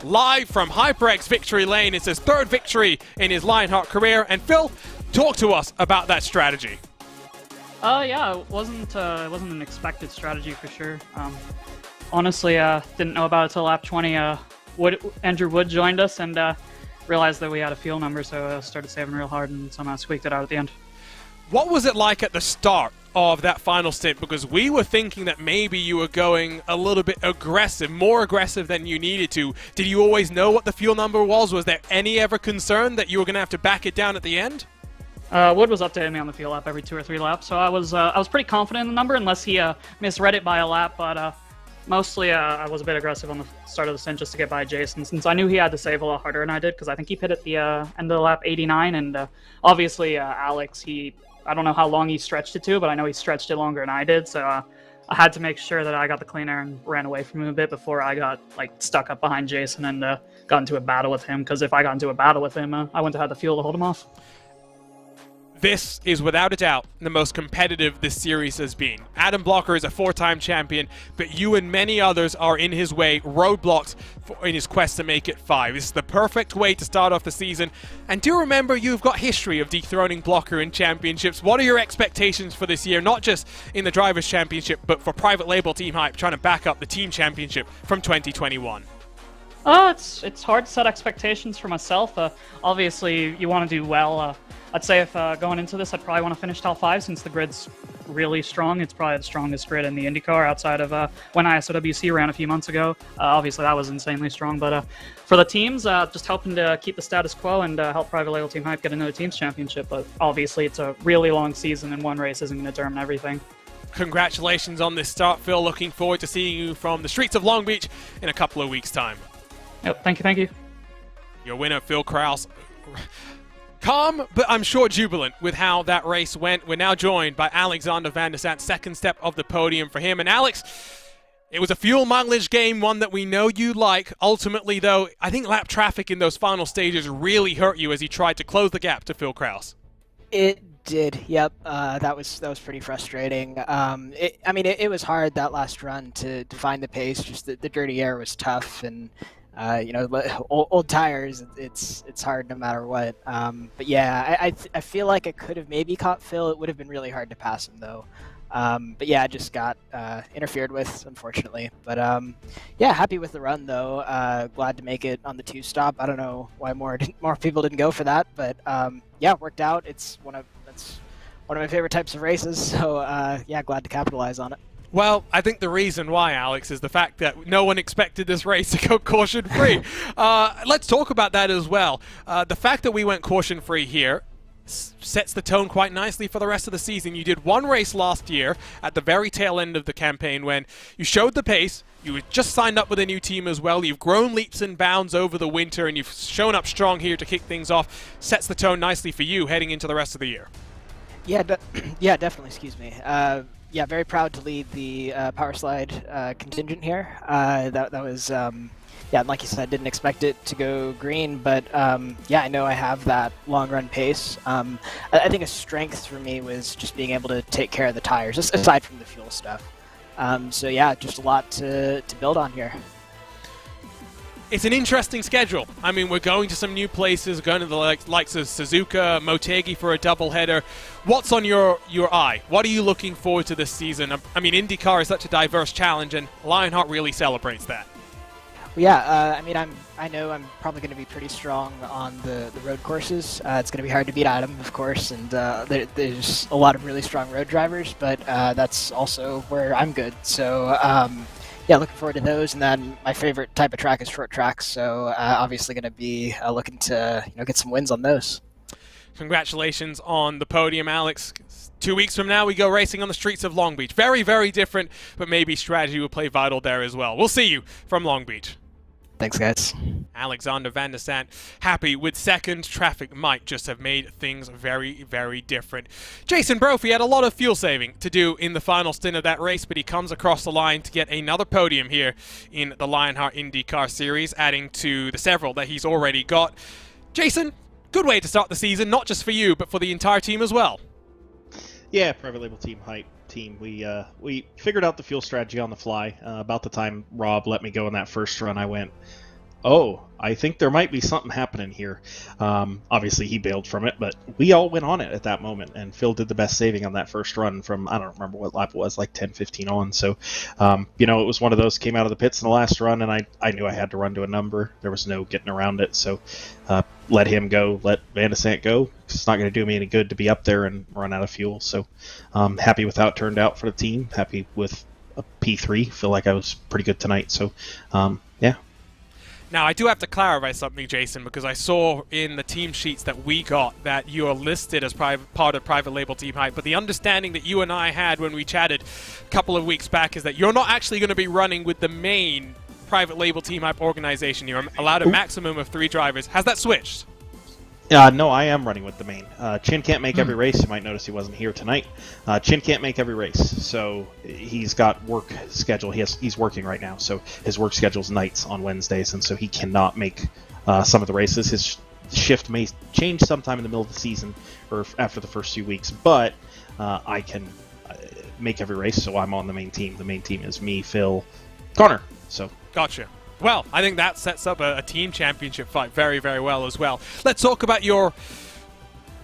live from HyperX victory lane. It's his 3rd victory in his Lionheart career. And Phil, talk to us about that strategy. Yeah, it wasn't an expected strategy for sure. Honestly, didn't know about it till lap 20. Andrew Wood joined us and realized that we had a fuel number, so started saving real hard and somehow squeaked it out at the end. What was it like at the start of that final stint? Because we were thinking that maybe you were going a little bit aggressive, more aggressive than you needed to. Did you always know what the fuel number was? Was there any ever concern that you were going to have to back it down at the end? Wood was updating me on the fuel lap every 2 or 3 laps, so I was pretty confident in the number, unless he misread it by a lap. But mostly I was a bit aggressive on the start of the stint just to get by Jason, since I knew he had to save a lot harder than I did, because I think he pit at the end of the lap 89, and obviously Alex, I don't know how long he stretched it to, but I know he stretched it longer than I did, so I had to make sure that I got the clean air and ran away from him a bit before I got stuck up behind Jason and got into a battle with him, because if I got into a battle with him, I wouldn't have had the fuel to hold him off. This is without a doubt the most competitive this series has been. Adam Blocker is a 4-time champion, but you and many others are in his way, roadblocks in his quest to make it 5. This is the perfect way to start off the season. And do remember, you've got history of dethroning Blocker in championships. What are your expectations for this year, not just in the Drivers' Championship, but for Private Label Team Hype trying to back up the Team Championship from 2021? It's hard to set expectations for myself. Obviously, you want to do well. I'd say if going into this, I'd probably want to finish top 5 since the grid's really strong. It's probably the strongest grid in the IndyCar outside of when ISOWC ran a few months ago. Obviously, that was insanely strong. But for the teams, just hoping to keep the status quo and help Private Label Team Hype get another Teams Championship. But obviously, it's a really long season, and one race isn't going to determine everything. Congratulations on this start, Phil. Looking forward to seeing you from the streets of Long Beach in a couple of weeks' time. Yep, thank you. Your winner, Phil Kraus. Calm, but I'm sure jubilant with how that race went. We're now joined by Alexander Van der Sant, second step of the podium for him. And Alex, it was a fuel mileage game, one that we know you like. Ultimately, though, I think lap traffic in those final stages really hurt you as he tried to close the gap to Phil Kraus. It did, yep. That was pretty frustrating. It was hard that last run to find the pace. Just the dirty air was tough, and old tires, it's hard no matter what. But yeah, I feel like I could have maybe caught Phil. It would have been really hard to pass him though. But yeah, I just got interfered with, unfortunately. But yeah, happy with the run though. Glad to make it on the 2-stop. I don't know why more people didn't go for that, but yeah, it worked out. It's one of my favorite types of races. So yeah, glad to capitalize on it. Well, I think the reason why, Alex, is the fact that no one expected this race to go caution-free. Let's talk about that as well. The fact that we went caution-free here sets the tone quite nicely for the rest of the season. You did one race last year at the very tail end of the campaign when you showed the pace. You had just signed up with a new team as well. You've grown leaps and bounds over the winter, and you've shown up strong here to kick things off. Sets the tone nicely for you heading into the rest of the year. Yeah, yeah, definitely. Excuse me. Yeah, very proud to lead the power slide contingent here. That was, yeah, like you said, didn't expect it to go green, but yeah, I know I have that long run pace. I think a strength for me was just being able to take care of the tires, aside from the fuel stuff. So yeah, just a lot to build on here. It's an interesting schedule. I mean, we're going to some new places, going to the likes of Suzuka, Motegi for a doubleheader. What's on your eye? What are you looking forward to this season? I mean, IndyCar is such a diverse challenge, and Lionheart really celebrates that. Well, yeah, I know I'm probably going to be pretty strong on the road courses. It's going to be hard to beat Adam, of course, and there's a lot of really strong road drivers, but that's also where I'm good. So yeah, looking forward to those. And then my favorite type of track is short tracks, so obviously going to be looking to get some wins on those. Congratulations on the podium, Alex. 2 weeks from now, we go racing on the streets of Long Beach. Very, very different, but maybe strategy will play vital there as well. We'll see you from Long Beach. Thanks, guys. Alexander Van der Sant, happy with second. Traffic might just have made things very, very different. Jason Brophy had a lot of fuel saving to do in the final stint of that race, but he comes across the line to get another podium here in the Lionheart IndyCar Series, adding to the several that he's already got. Jason, good way to start the season, not just for you, but for the entire team as well. Yeah, Private Label Team Hype team. We figured out the fuel strategy on the fly. About the time Rob let me go in that first run, I went, oh, I think there might be something happening here. Obviously, he bailed from it, but we all went on it at that moment, and Phil did the best saving on that first run from, I don't remember what lap it was, like 10, 15 on. So, it was one of those, came out of the pits in the last run, and I knew I had to run to a number. There was no getting around it, so let him go, let Van der Sant go. It's not going to do me any good to be up there and run out of fuel. So, happy with how it turned out for the team. Happy with a P3. Feel like I was pretty good tonight. So, yeah. Now, I do have to clarify something, Jason, because I saw in the team sheets that we got that you are listed as part of Private Label Team Hype, but the understanding that you and I had when we chatted a couple of weeks back is that you're not actually going to be running with the main Private Label Team Hype organization. You're allowed a maximum of 3 drivers. Has that switched? No, I am running with the main. Chin can't make every race. You might notice he wasn't here tonight. Chin can't make every race, so he's got work schedule. He's working right now, so his work schedule's nights on Wednesdays, and so he cannot make some of the races. His shift may change sometime in the middle of the season or after the first few weeks, but I can make every race, so I'm on the main team. The main team is me, Phil, Connor. So Gotcha. Well, I think that sets up a team championship fight very, very well as well. Let's talk about your,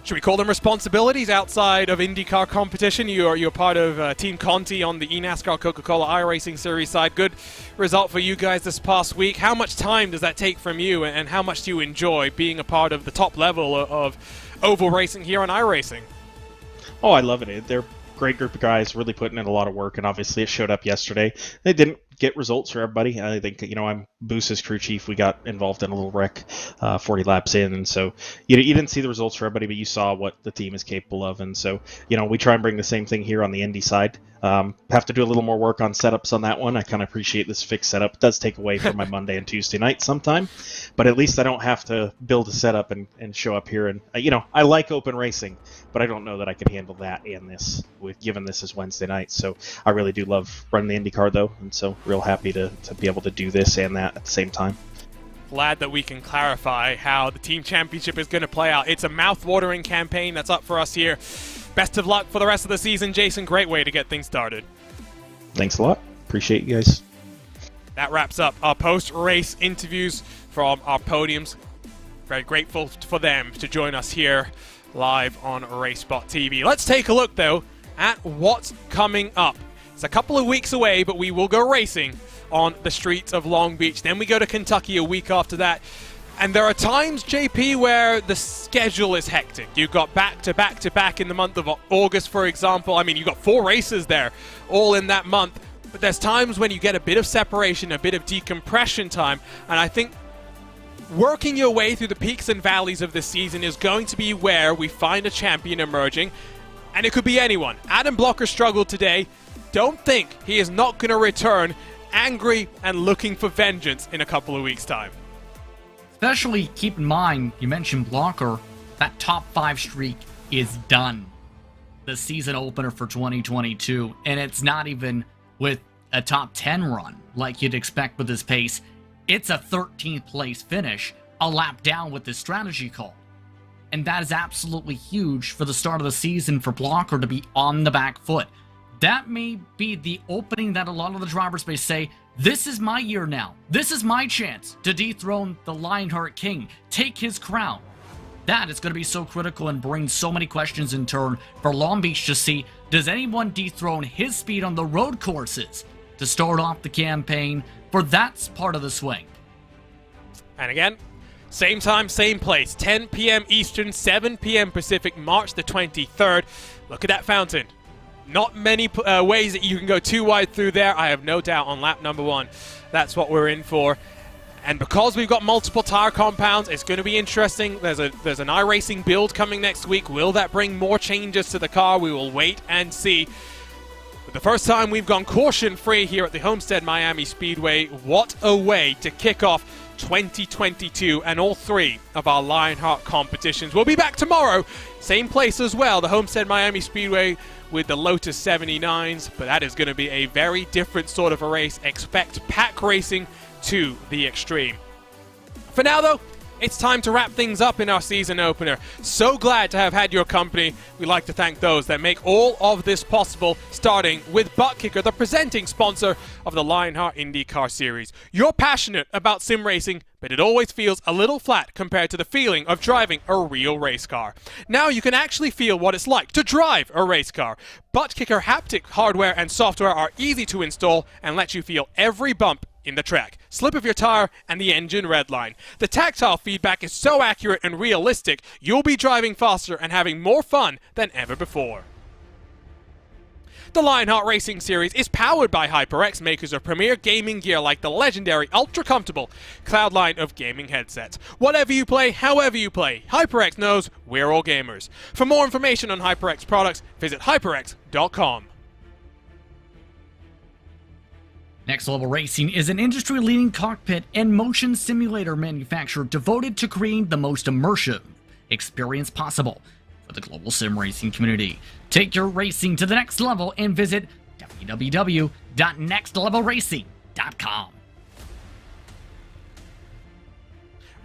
should we call them responsibilities outside of IndyCar competition? You're part of Team Conti on the eNASCAR Coca-Cola iRacing Series side. Good result for you guys this past week. How much time does that take from you, and how much do you enjoy being a part of the top level of oval racing here on iRacing? Oh, I love it. They're a great group of guys, really putting in a lot of work, and obviously it showed up yesterday. They didn't get results for everybody. I think, I'm Boose's crew chief. We got involved in a little wreck 40 laps in, and so you didn't see the results for everybody, but you saw what the team is capable of. And so, we try and bring the same thing here on the Indy side. Have to do a little more work on setups on that one. I kind of appreciate this fixed setup. It does take away from my Monday and Tuesday night sometime, but at least I don't have to build a setup and show up here. And, I like open racing, but I don't know that I can handle that and this, given this is Wednesday night. So I really do love running the IndyCar, though, and so real happy to be able to do this and that at the same time. Glad that we can clarify how the team championship is going to play out. It's a mouth-watering campaign that's up for us here. Best of luck for the rest of the season, Jason. Great way to get things started. Thanks a lot. Appreciate you guys. That wraps up our post-race interviews from our podiums. Very grateful for them to join us here live on RaceSpotTV. Let's take a look, though, at what's coming up. It's a couple of weeks away, but we will go racing on the streets of Long Beach. Then we go to Kentucky a week after that. And there are times, JP, where the schedule is hectic. You've got back-to-back-to-back in the month of August, for example. I mean, you've got 4 races there, all in that month. But there's times when you get a bit of separation, a bit of decompression time. And I think working your way through the peaks and valleys of this season is going to be where we find a champion emerging. And it could be anyone. Adam Blocker struggled today. Don't think he is not going to return angry and looking for vengeance in a couple of weeks' time. Especially keep in mind, you mentioned Blocker, that top 5 streak is done. The season opener for 2022, and it's not even with a top 10 run like you'd expect with this pace. It's a 13th place finish, a lap down with this strategy call. And that is absolutely huge for the start of the season for Blocker to be on the back foot. That may be the opening that a lot of the drivers may say, this is my year now. This is my chance to dethrone the Lionheart King, take his crown. That is going to be so critical and bring so many questions in turn for Long Beach to see, does anyone dethrone his speed on the road courses to start off the campaign for that part of the swing? And again, same time, same place, 10 p.m. Eastern, 7 p.m. Pacific, March the 23rd. Look at that fountain. Not many ways that you can go too wide through there. I have no doubt on lap number 1. That's what we're in for. And because we've got multiple tire compounds, it's going to be interesting. There's an iRacing build coming next week. Will that bring more changes to the car? We will wait and see. But the first time we've gone caution-free here at the Homestead Miami Speedway, what a way to kick off 2022 and all 3 of our Lionheart competitions. We'll be back tomorrow, same place as well, the Homestead Miami Speedway with the Lotus 79s, but that is going to be a very different sort of a race. Expect pack racing to the extreme. For now, though, it's time to wrap things up in our season opener. So glad to have had your company. We'd like to thank those that make all of this possible, starting with ButtKicker, the presenting sponsor of the Lionheart IndyCar Series. You're passionate about sim racing, but it always feels a little flat compared to the feeling of driving a real race car. Now you can actually feel what it's like to drive a race car. ButtKicker haptic hardware and software are easy to install and let you feel every bump in the track, slip of your tire, and the engine redline. The tactile feedback is so accurate and realistic, you'll be driving faster and having more fun than ever before. The Lionheart Racing Series is powered by HyperX, makers of premier gaming gear like the legendary ultra-comfortable Cloud line of gaming headsets. Whatever you play, however you play, HyperX knows we're all gamers. For more information on HyperX products, visit hyperx.com. Next Level Racing is an industry-leading cockpit and motion simulator manufacturer devoted to creating the most immersive experience possible for the global sim racing community. Take your racing to the next level and visit www.nextlevelracing.com.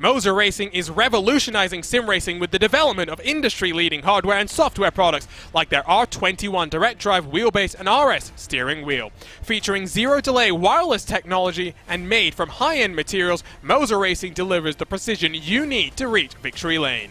Moser Racing is revolutionizing sim racing with the development of industry-leading hardware and software products like their R21 direct drive wheelbase and RS steering wheel. Featuring zero-delay wireless technology and made from high-end materials, Moser Racing delivers the precision you need to reach victory lane.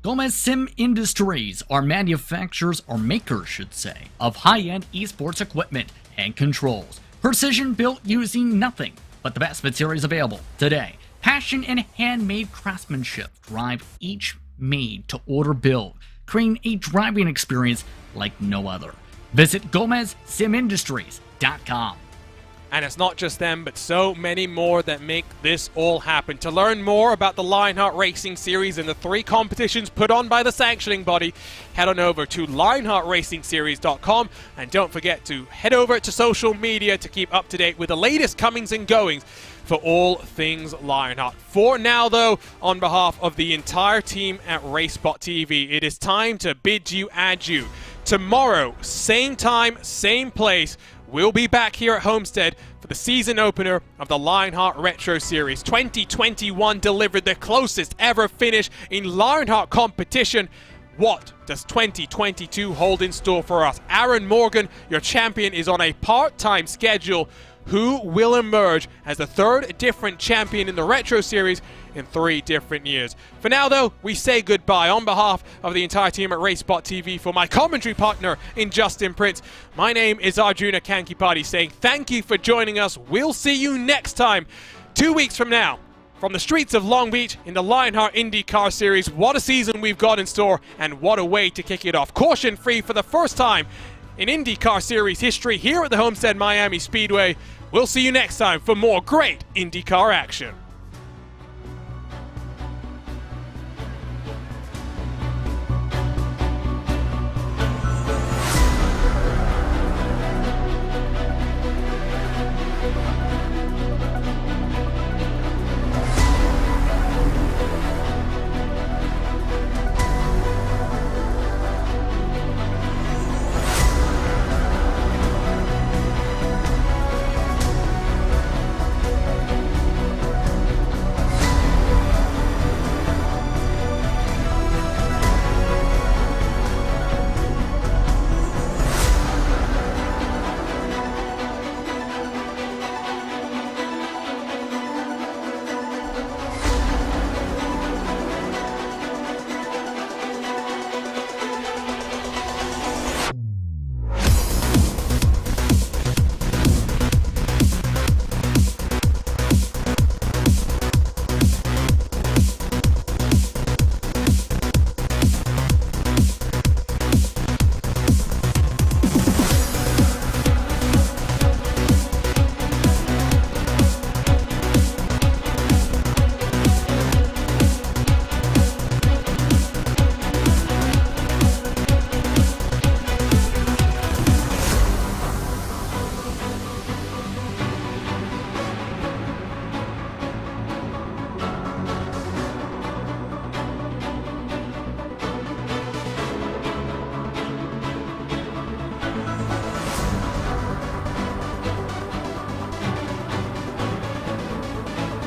Gomez Sim Industries are manufacturers, or makers should say, of high-end esports equipment and controls. Precision built using nothing but the best materials available today. Passion and handmade craftsmanship drive each made-to-order build, creating a driving experience like no other. Visit GomezSimIndustries.com. And it's not just them, but so many more that make this all happen. To learn more about the Lionheart Racing Series and the 3 competitions put on by the sanctioning body, head on over to LionheartRacingSeries.com, and don't forget to head over to social media to keep up to date with the latest comings and goings for all things Lionheart. For now, though, on behalf of the entire team at RaceSpotTV, it is time to bid you adieu. Tomorrow, same time, same place, we'll be back here at Homestead for the season opener of the Lionheart Retro Series. 2021 delivered the closest ever finish in Lionheart competition. What does 2022 hold in store for us? Aaron Morgan, your champion, is on a part-time schedule. Who will emerge as the 3rd different champion in the Retro Series in 3 different years? For now, though, we say goodbye. On behalf of the entire team at RaceSpotTV, for my commentary partner in Justin Prince, my name is Arjuna Kankipati, saying thank you for joining us. We'll see you next time, 2 weeks from now, from the streets of Long Beach in the Lionheart IndyCar Series. What a season we've got in store, and what a way to kick it off. Caution-free for the first time in IndyCar Series history here at the Homestead Miami Speedway. We'll see you next time for more great IndyCar action.